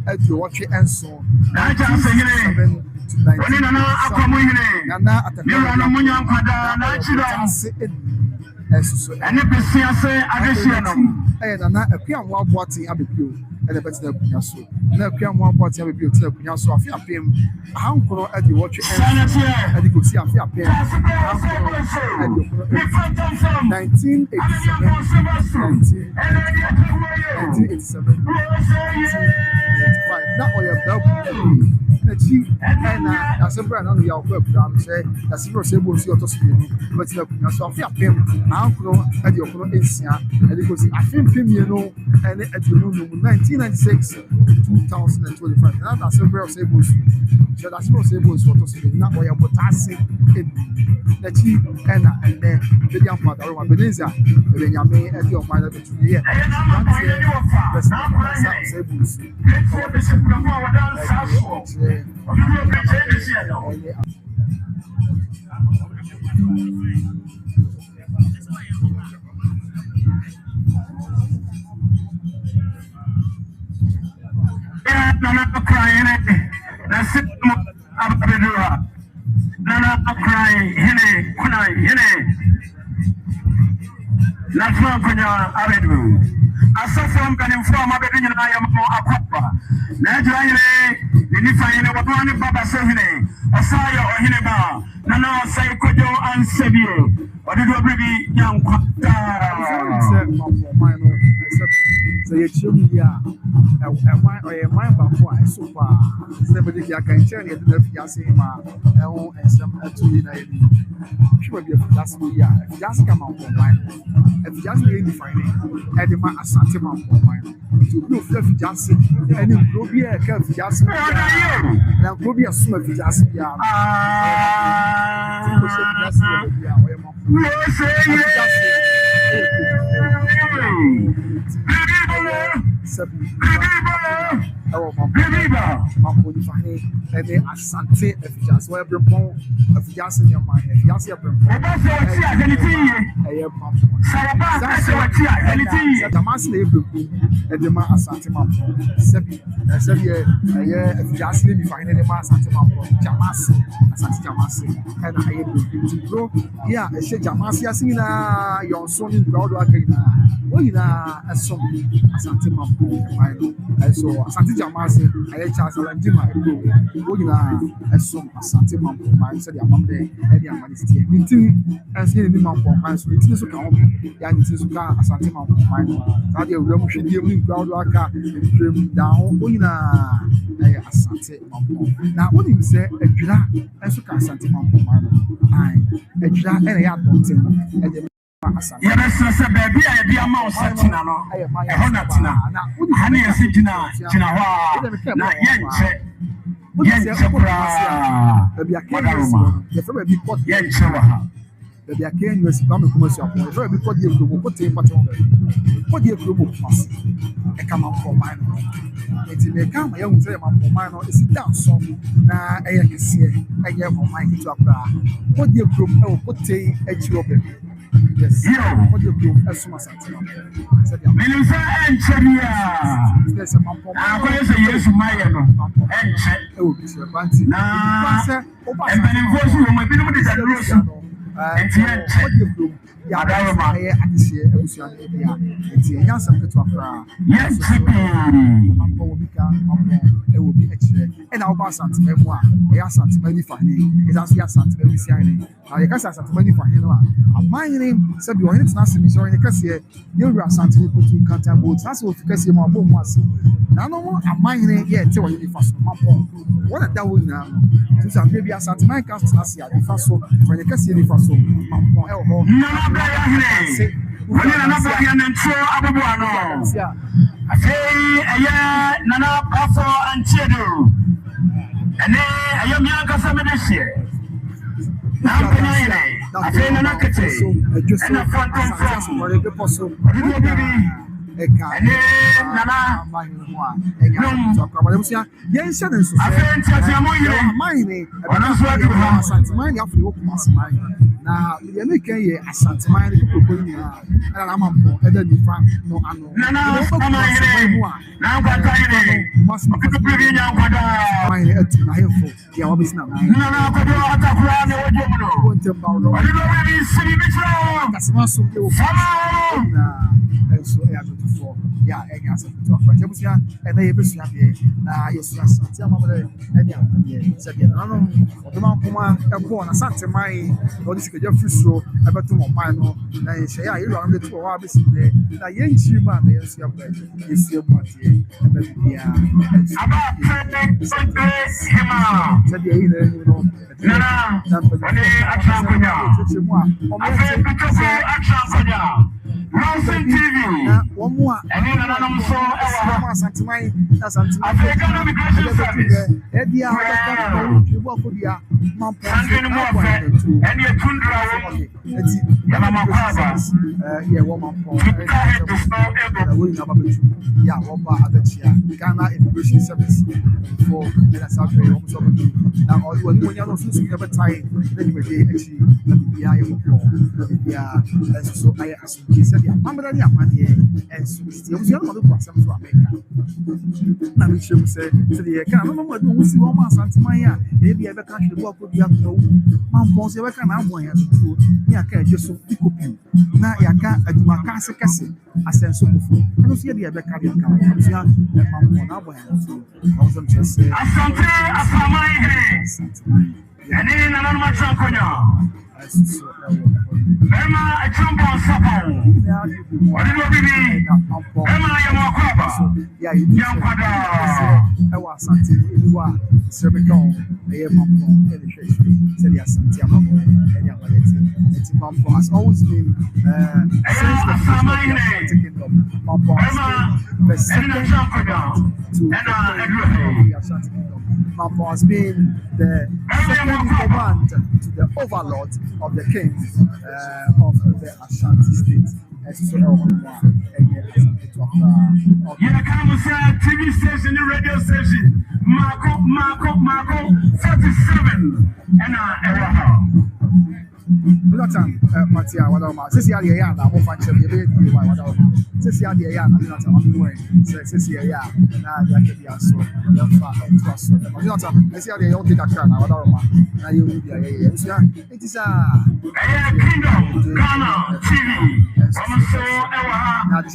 aduowɔtwe nson 1967 to 1997 Nana Nana Akuamo Aboate abebio ɛna bɛtena akonnwa so na Akuamo Aboate abebio tena akonnwa so afe apem ankono aduowɔtwe nson adikosi afe apem ankono aduokoro 1987 na ɔyɛ babu n'akyi ɛna asɛmbra na ɔno yɛ ɔkɔ akura sɛ Asante Osei Bonsu ɔtɔ so mmienu bɛtena akonnwa so afe apem ankono aduokoro nsia adikosi afe mpem mmienu ɛne aduonu num 1996 to 2025 na Asante Osei Bonsu hyɛ Asante Osei Bonsu ɔtɔ so mmienu na ɔyɛ botaase enu n'akyi ɛna ɛnɛ bɛdi ampo adaroma beneza ɛbɛnyame ɛde ɔman na bɛtu yɛ ranteɛ bɛsɛ Osei Bonsu Nana crying, that's it. Nana crying, hene, that's not when you're Abedu. Asafo mpanimfo amabedu nyina ayammo akwa na adwaine ni nifanyine wotwani baba sehine osayo ohine ba Nana Osei kojo ansebie odudu obribi nyankwata So you show me here. My back so far. Somebody here can tell you that if you say ma, and some to you na you. She will be just me here. If you just come out for mine, if you just really define it, and the man Asante Mamponghene. To be if you just say any globe here can just me. Now globe here so if you just be here. Mamponghene and the Asante if you just wear brempon if you just in your mind if you just your brempon and the man Asante Mamponghene if you just leave me find any man Asante Mamponghene Jamasi Asante Jamasi and I bro yeah I say Jamasi asina your son in crowd oh you know a song Asante Mamponghene and so Asante Jamasi I Charles Landima oh you know a song Asante Mamponghene said your mom there and your man is here and see the Mamponghene so it is so come yeah it is so Asante Mamponghene that you will should give crowd down oh you know Asante Mamponghene now what you say a jura and so Asante Mamponghene a jura and I don't think and yes, baby, I be a mouse. Satina, no, a Honatina. Honey, I see Tina, not yet. Yes, baby, I can't yes, baby, I can't use Bama commercial. Very because you will put a pattern. What do you do? I come up for mine. It may come, I won't say my mine is down so. Now I can see I have my mind to apply. What do you group? I will put a your baby. Yes, what do you do? As soon as I tell you, there's a Mamponghene. I'm going to say yes to my and check. Oh, Mr. Banty. Now, and then invoice you my people is a Russian. And what do you do? Yeah, I see it. I was young. It's a young subject to a yes, Mampo will become Mampo. It will be extra. And our boss and memoir, I asked Santi Fanny. It's as yes, Santi Fanny. I guess I Santi Fanny. My name said you wanted to ask me, so in the case here, you were Santi to Nkankah boats. That's what you can see my boom was. Now, no more, my name yet, tell you first, Mampo. What a devil now. Since I'm maybe a Santi Mancast last year, the first so when you can see the first so, Mampo, when you're not and so Abuano. I say, Nana Paso and Chedu. And then I am Yanka Samedeshe. I say, Nanakate, and a front and the Posso. And then Nana, yes, now, you make a Asante Mamponghene, and I'm on and then you find no, now, must not be mine at my info. Yeah, obviously not. That's not so good. And so I have to fall. Yeah, I guess I talk about Jabusia, and they wish you happy. Now, yes, tell my mother, and yeah, said, I don't know, the Mamponghene, and born Asante my, or this could just so about to my mind. And say, I run the 2 hours today. Now, young human, they see a bed, you see a body, and then, yeah, about said, you know, Rousing TV. One more. And then I'm so Asante Mamponghene. That's Asante Mamponghene. Edia, you walk with your Mamponghene. And your Tundra. Yeah, woman. Yeah, one Ghana Immigration Service for South Africa. Now, all you when you're not speaking about time, then you may actually be so I asked you, said, I'm ready, I'm here, and still was young to America. Now, we should say, the Canada, we see one man, Santa Maya, maybe I can't walk with the other Mamponghene, I can't have one to do. Yeah, I just so pick up you. Now, I can't do my castle, I send so before. I don't see the other carrier car. I'm young, and Mamponghene, I was just saying, and then another much on Emma, I jump on Sapon. What did you be? Emma, I am a so yeah you need to was something you are cervical Mampong and the church said the Asante Mamponghene and the Mampong has always been since the creation of the Asante Kingdom. Mampong has been the second to the Asante Kingdom. Mampong has been the second in command to the overlord of the king of the Ashanti state. TV station, the radio station, Marco 47, and Jonathan, Matia, Wadoma, Sissia, Yana, who function the baby, Wadoma, Sissia, Yana, Jonathan, I'm going, Sissia, now that can be a so, Jonathan, I see how they don't take a crown, Wadoma, now you will be a it is a Kingdom, Ghana, TV, I'm so,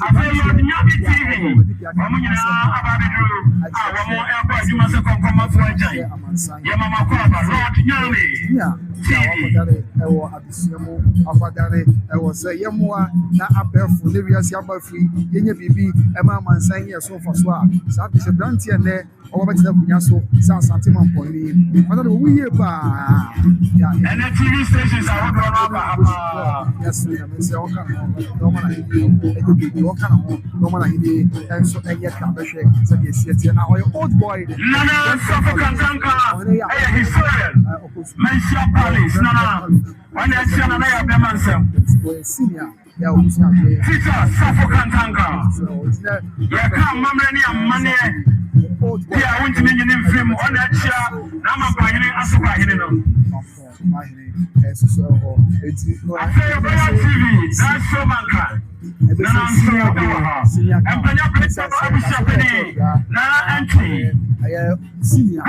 I feel you TV, Awadare was a Yamua, na Aberfu, Livias Yabafi, Yenya Bibi, Emma Mansanya, so for Swap, South is a brandy and there, over to the Punyaso, Asante Mamponghene. What are we here? And the TV stations are all yes, we have say, okay, and so I get Kabashe, said yes, and our old boy, Nana, Nkankah, historian, Mensia Palace, Nana, when I see another man, senior. Teacher, Nkankah. Yeah, come, Mamma, money. Yeah, I want to make an film on that chair. Now I'm buying it as a I say, TV, that's so mankind. Now I'm so and when you play the Bible, now entry. Senior,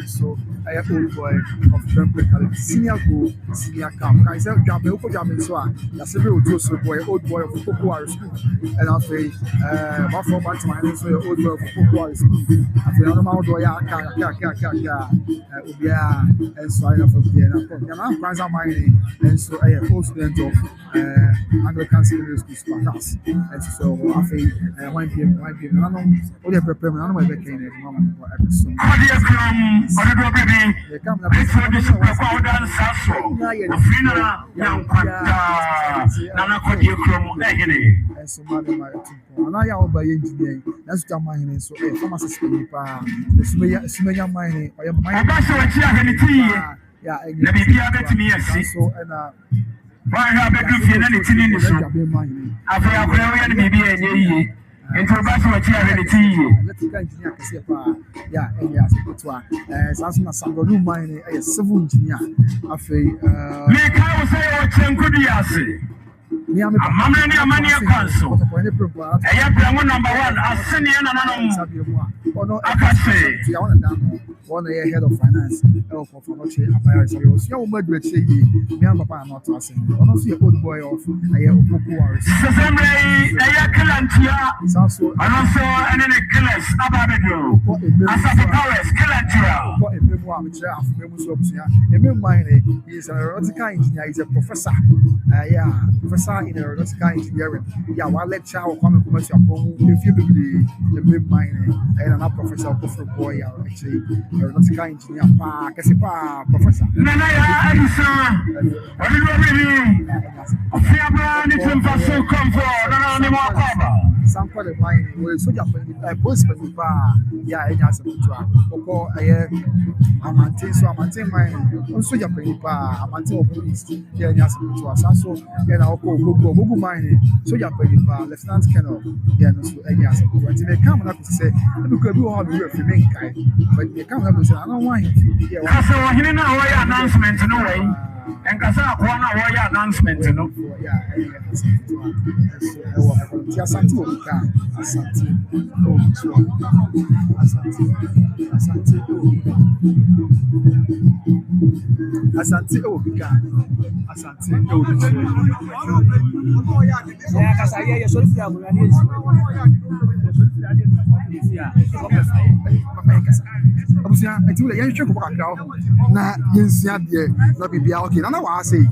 so I have old boy of Nkankah senior go, senior camp. I said, Jamaica, that's a real old boy of Cocoa School. And I'll say, my former man, so old boy of Cocoa School. I feel no matter what and so I have a piano. And I'm friends of mine, and so I am old student of Anglican Secondary School Sparkers. And so I think 1 p.m. I don't know, prepare me. I don't know if I can moment for episode. So and I am by engineering. That's what I'm mining. So a pharmacist the Sumaya mining. I am mining. Yeah, so and why have anything in this? I feel maybe introduction what you have electrical engineer can say, yeah, and yes, it's one. Samson Sango mining a civil engineer. I feel, Nkankah Osei Bonsu. I'm Mania Council. I have number 1. I send you I say, one head of finance, for not apparently. Young Madrid say, young papa not asking. Honestly, a good boy of a year of Cocoa. Also, and then a killers, Ababado. Asante Powers, Kilantia. What a memoir, which I have members of a memoir is an aeronautical engineer, is a professor. Yeah, professor in aeronautical engineering. Yeah, one lecture will come and commercial if you believe the memoir and an professor of boy, actually. Aeronautical engineer, professor. Nana, Edison, what do you mean? A fair brand is in for comfort, and only more cover. Some part of mine will so post yeah, and as a picture. I'm maintain mine. Also, your penny bar, I'm maintain police. Yeah, and as a picture. So, yeah, I'll go mine. So, your penny bar, Lieutenant Colonel. Yeah, no, so, and as a picture. They come up to say, because we all do it for me, but they come up to say, I don't want you. Yeah, so, I didn't know your announcement, no way. And Kasa, one of your announcement, you know. Yeah, Asante Obika, Asante Obika. Yeah, Kasa, yeah, sorry for Abusia, I do the young chocolate crowd. Nah, yes, yeah, not be okay. I know what I say.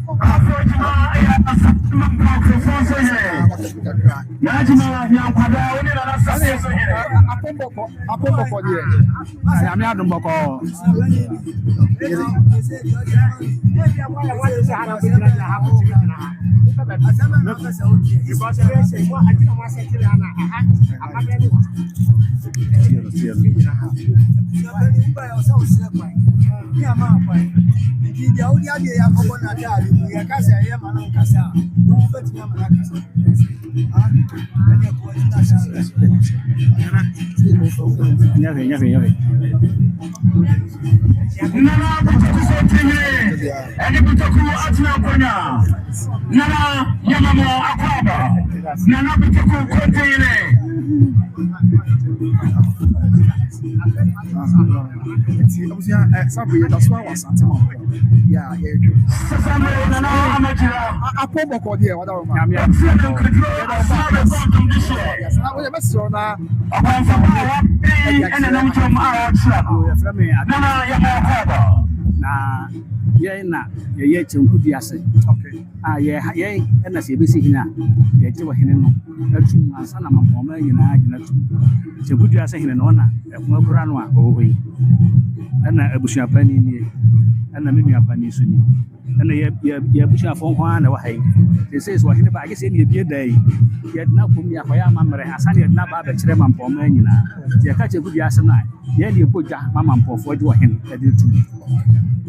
Najima Nyankwada only na success here. Apombo there. I am not Boko. Sabe, that's why was Asante Mamponghene. Yeah. Apombo there, what are we? Yes, now we must so now. Ye chunku ase. Okay. Ye na se besi hina. Ye je wa hene no. Atu ansa na Mamponghene nyina agina tu. Chunku ase hene no na e kuma kura no a ohoyi. Ana abusua pani ni. Ana me nua pani so ni. Ana ye abusua fon kwa na wa hai. They say so hene ba ge se ni ebie dai. Ye na kum ya kwaya mamre asa ne na ba ba kire Mamponghene nyina. Ye ka chunku ase na. Ye ni eboja Mamponghene je wa hene e de tu.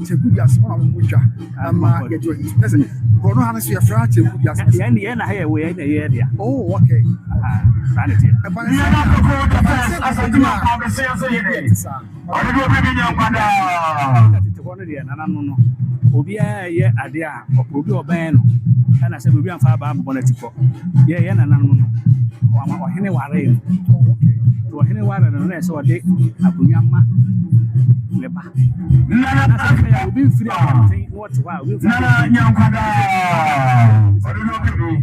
Chegudias one of which are get your listen. Kono Hannes, your friend, Chegudias. Yeah, I have way in the area. Oh, okay. Vanity. Obia ye adia obi oben no na se obi anfa ba bonetiko ye na nanu no wa hene ware no to hene ware no na se ode akonya ma leba na obi firi abonten what wa obi na Nyankwada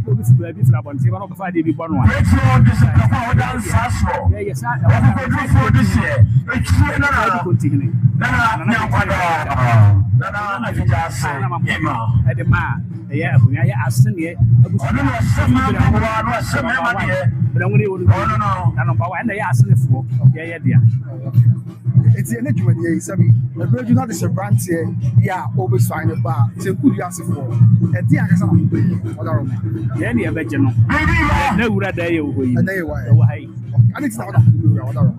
obi firi abonten ba no fa de bi bono a ye sa na Nyankwada na ajase ema edema ye abunya ye asene ono no sama no sama ma de branguni wonu no na no ba wa na ye asenefo ye dia it's an education ye sabi the bridge not is a brand here yeah always find a bar Chegudias for e dia ka sama oda ro ye ne be je no na wura da ye wo yi and they were hai and it's not oda ro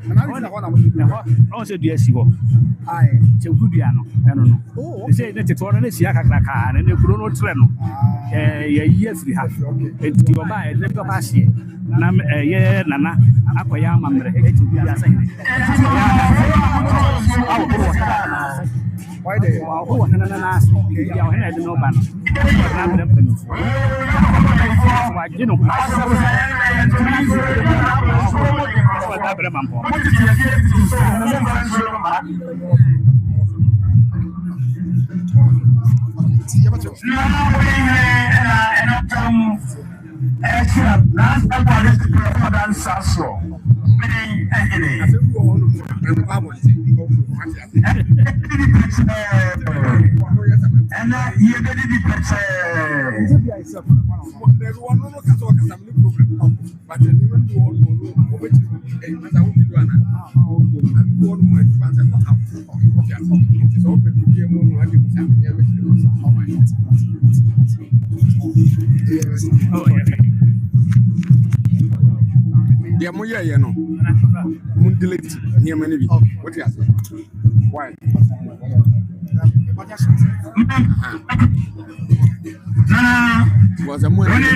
and I think I say do si ho ai Chegudua no eno no oh they say that to no sia kakraka na ne kuro no tre no ye yi afiri ha enti oba e ne papa sie na ye nana akoya amamre Chegudua say why they oh na ya hena de no ban na mre pen wa jino wa bre mampo Yeah, you know. Delete near many. What you say? Why? Was a more only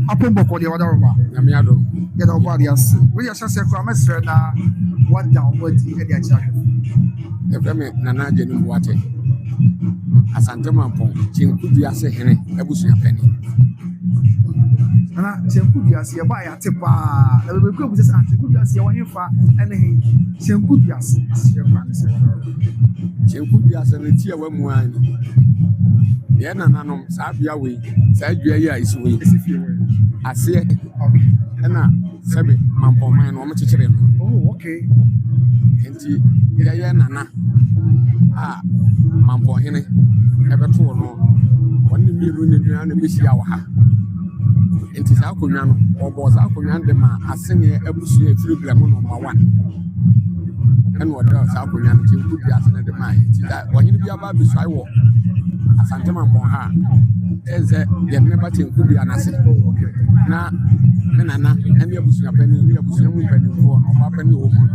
Apombo the other one. Yamiado. Get our body as we are just a chromaster now. One down, what the idea? If I mean Nana Jenny Water. Asante Mamponghene, Chegudias say hene, Ebusia penny. Nana Chegudias, you buy a tipa. I will go with this Chegudias, you want you for anything. Chegudias, your friends. Chegudias and the tea of wine. Yana Nanum, Sabia way, Sadia is way. I say, Anna, Sabi Mamponghene no mchichere no. Oh, okay. Enti ya nana Mamponghene ebeto no wonni miru ne nua no besia wa ha. Enti sa akonwa no obo sa akonwa de ma asene abusu efiri mu number 1. And what else I could not do as another mind. When you be about this, I walk. Asante Mamponghene is a never think could be an asset. Now, Nana, and you was a penny, you was a penny for a penny woman.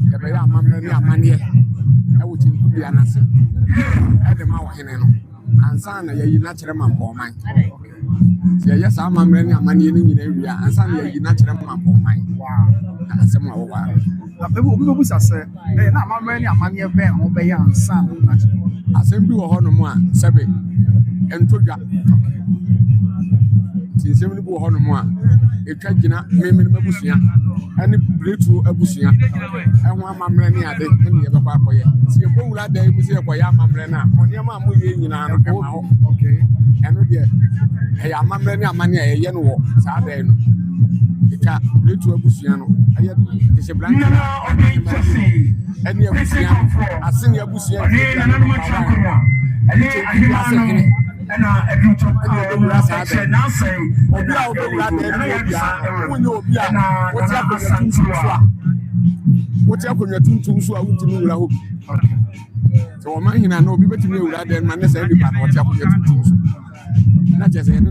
The very money, I would think could be an asset. At the mountain, and son, you natural Mamponghene. Yes, I'm a money in the area, and son, you natural Mamponghene. Wow, some more. People say, "Na mama ni amani ebe ho be ya ansa na." Asem bi wo ho no mu a sebe entodwa. Tinsem ni bi wo ho no mu a etwa gina memene mabusua ani bretu abusua ehwo amamre ni ade ni ye be kwa akoye ti e bo wura dan mu se e koye amamre na onia ma mo ye nyina no kema ho. Okay, eno de e ya amamre ni amani e ye no wo sa dan no eka bretu abusua no aye de blank any abusua asini abusua and I do to now say, what's up on your two so I wouldn't know. So, my I know, be better to know that than my necessary part what's up on your two. Not just any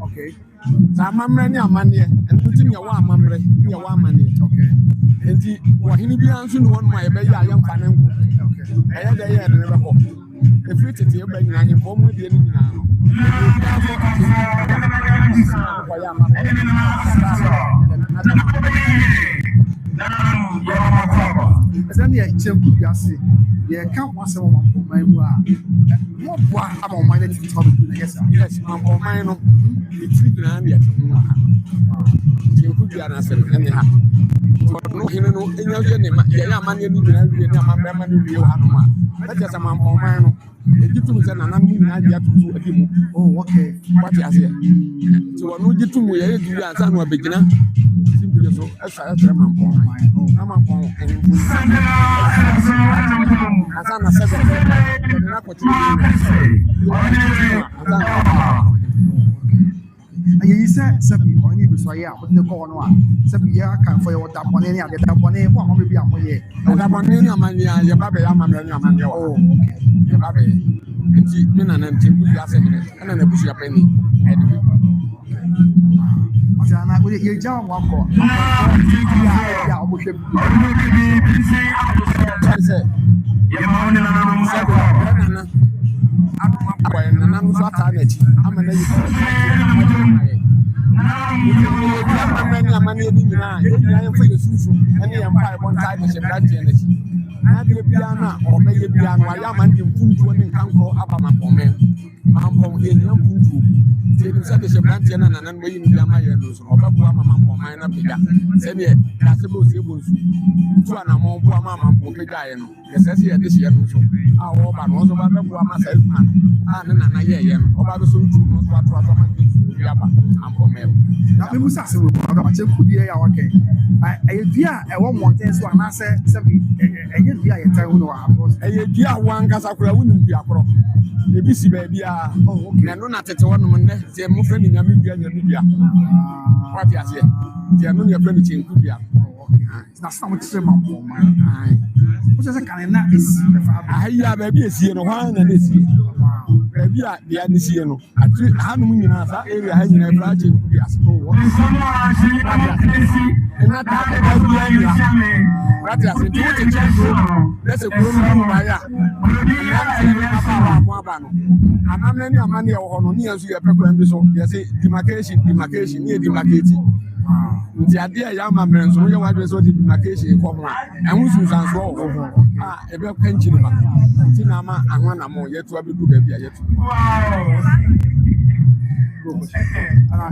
okay. Mamre ni amane and putting your one mamre, your one money. Okay. And what he be answering one my baby, young fan. Okay. I had a year and never hope. If you take your baby, I inform with the enemy now. Yeah, can't want someone my what I'm my next topic. Yes, Mamponghene. It's grand yet. You could be an answer anyhow. But no, you know, in your name, yeah, money, you have that's just a Mamponghene. You two and an idea to do a demo. Oh, okay. What you say? So, I know you two will do as I'm a beginner. Simply so, as I said, Mamponghene. I'm a phone and as I'm a second, not what you said, Sabi, or need to say, yeah, but no corner. Sabi, yeah, I can't for your tap on any other tap on any one, maybe I'm here. And I'm on any man, your baby, I'm a your baby. And she been an empty good last minute, and then a bush of penny. Anyway, I will hear John walk on. Yeah, I wish I said, I'm so tired. I'm an money for your susu, and the empire one time is a bad energy. I be a piano or maybe a piano. I am and you put one in Nkankah Osei Bonsu. Said it's a branch and an way in Yamayans or Babama Mamponghene. Said it, Asante Bonsu. Two and a more Mamma Pompegayan. Yes, I see this year also. Our woman was about myself, and I am about the Sutu, what was Yaba, Mamponghene. Now, we must ask you about your could be okay. I dear, I won't want to answer something. And yet, we are in town. A dear one Casacra wouldn't be a pro. The busy baby are not at one month. They are moving friend in Namibia and Namibia. What you say? They are not your friend in Kubia. It's not so much Mamponghene. Which is a kind of is. I have a BC and one and this year. Maybe the Anisiano. I had no area hanging a branch in Kubia. And not that's a good fire. I'm many money or near you a preparation. Yes, demarcation, near demarcating. nti ade a yama mmerɛ nso woyɛ wadwe sɛ ɔde demarcation kɔ ho a ɛho sunsansoɔ wɔ hɔ a ɛbɛka nkyiri ma nti na ama ahwanamo yɛto abɛdu baabi a yɛto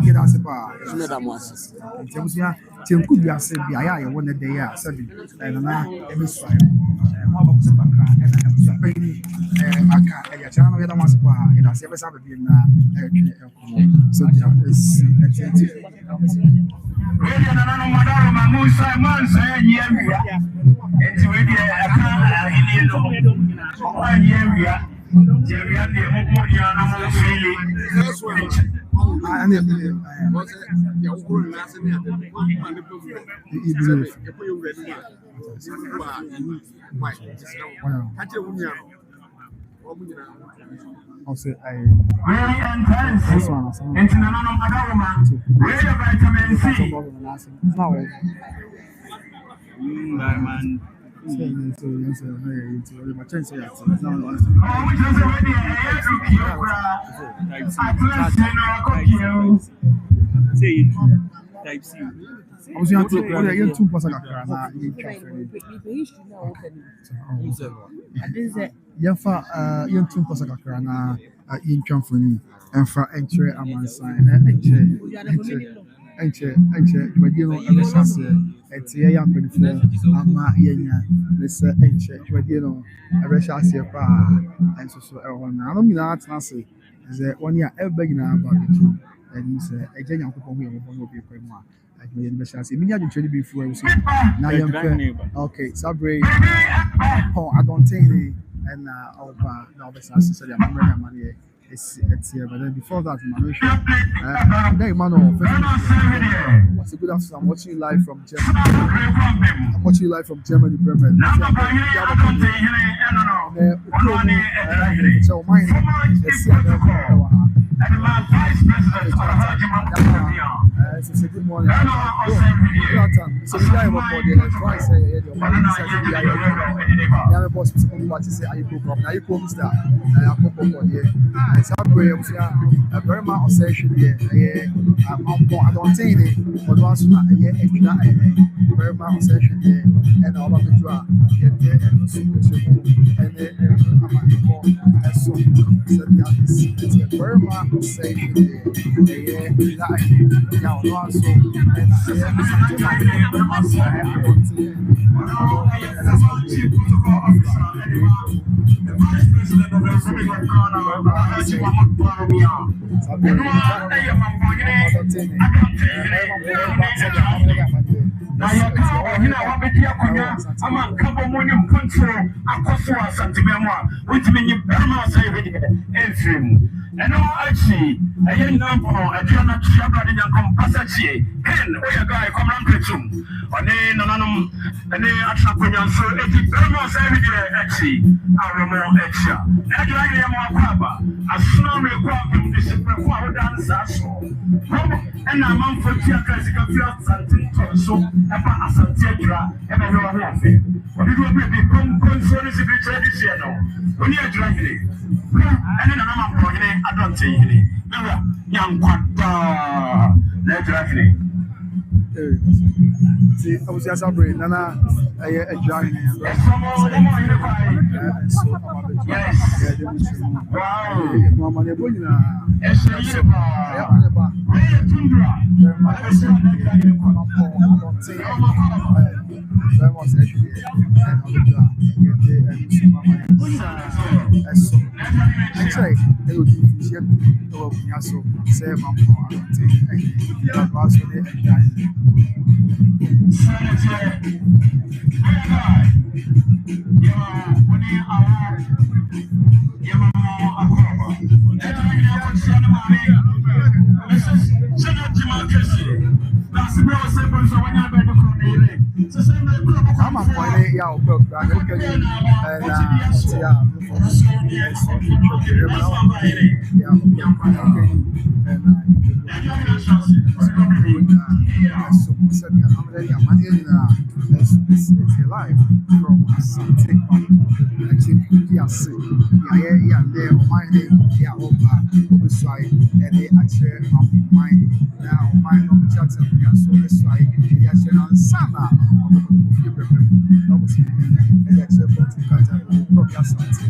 Here that's about sumeda mo ase Tiamusia, Tiamku Biase, Biaya, one day, 7, and now, Emisfire. Mabos Baka, and I Aka, and Yachana, the ones who are in a service of being so is also very intense. It's an anomaly. Very vitamin C. Type C. I was going to two person. Yafa young two person in Chamfoni and for entry Amansan entry, but you know, ever since it's a young before Ama Yenya, let's entry, but you know, ever since your bar and so on. I don't mean that Nancy is that 1 year ever begging about it. And you say, a young people will be a more. I mean, the chance. Immediately, you actually before now you're okay. Sabre, I don't think and now the chance. I'm money. It's here, but then before that, hey, Mano, what's a good afternoon? I'm watching you live from Germany. I'm watching you live from Germany, Bremen. So mine, it's a good morning. So we got about twice a year. The other boss what to say, I broke up. Now you promised that I pop up on here. Subway, very much obsession here. I don't say it, but once not very much obsession here. And all of the draw, get there and so and then so it's a very much obsession here. Now, also, and and all I see, a young number, a German shepherd in a compassaci, and we are guy come on to him. On name, and they are shopping on so it is almost every day at sea. I remember extra. And I am a papa, a snowy welcome, this is before dance. And I'm on for theatrical flats and things so about Asante and I know nothing. But it will become consolidate tradition. When you're driving, and then I'm going to I don't say any. Young Quata, let's drive. See, I was just brain, Nana, a giant. live from Asante Mamponghene. Yeah, there, my name, yeah, over, so I, and they actually mine now, mine on the chat, so it's like, yeah, General Sana, that was and that's a photo cut from Asante.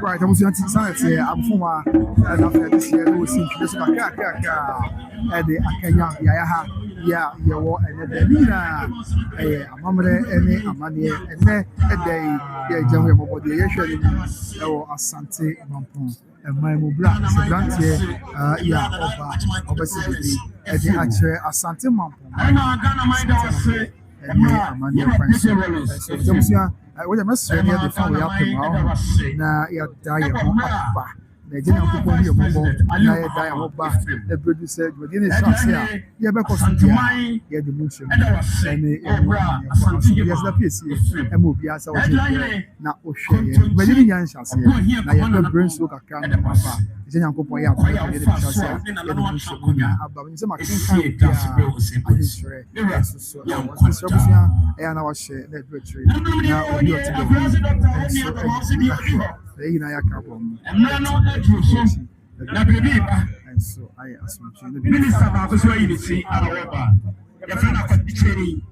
Right, I was going to say, I'm from and after this year, we see this at the Akenya, yeah, you were and the Nina, a mamma, any amani, and then a day, yeah, Jamie, what the usually Asante Mamponghene. And my mobile, yeah, obviously, and the actual Asante Mamponghene. Amani Friends. So, Josia, I would have messed with the family up to now. Yeah, die the general people here, the producer, within the shots here. Yeah, because yeah, the motion and yes, the piece and move. Yes, I was now, O'Shea, but even young shots here. Now, you have brains look at Canada, Papa. General Couple, yeah, the shots here. About some and I was sharing that tree. Now, you're and so I assume the Minister was ready to see our your friend of the cherry.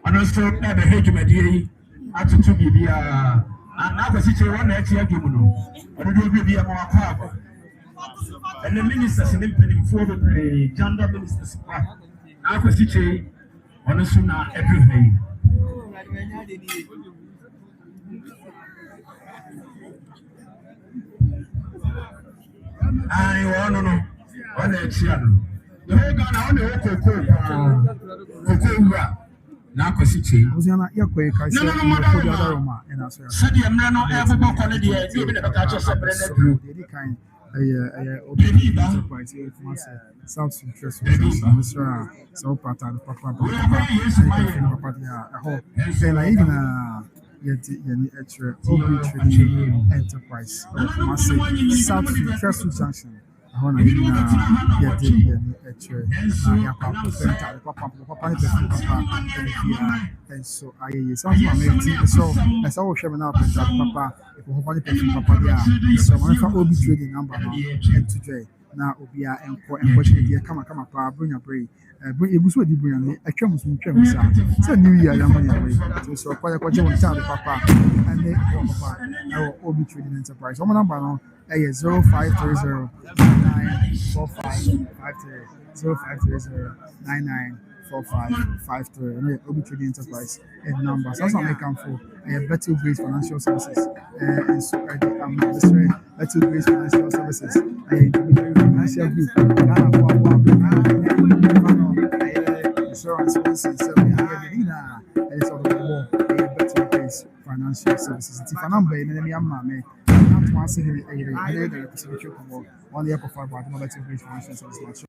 And also, the hegemony attitude be and now the situation next year, you know, and it will be a more power. And the ministers in the for the gender ministers. Now the situation on a sooner everything. I want to know what they're saying. The whole Ghana on the Cocoa. Now, because it's a was not your quick. I said, no, and I said, I'm not ever quality. You've been able to catch us a kind. South interest, Mr. So part of Papa, and I even yet trading enterprise massive South Interest Junction. I want to get and so I so as I was showing up Papa, if we have Papa, so I be trading number and today. Now, Obia and unfortunately, come up, bring a break. Bring a good way to bring a chum from Chums. So, New Year, I'm on your way. So, quite a question on Papa and they our Obi Trading Enterprise. One number on a 0530 0530 and Obi Trading Enterprise and numbers. Also, I come for a better Grace Financial Services. And so, I'm better Grace Financial Services. Financial group, insurance, financial services. If I number in the Yamma, I'm once again, I financial services.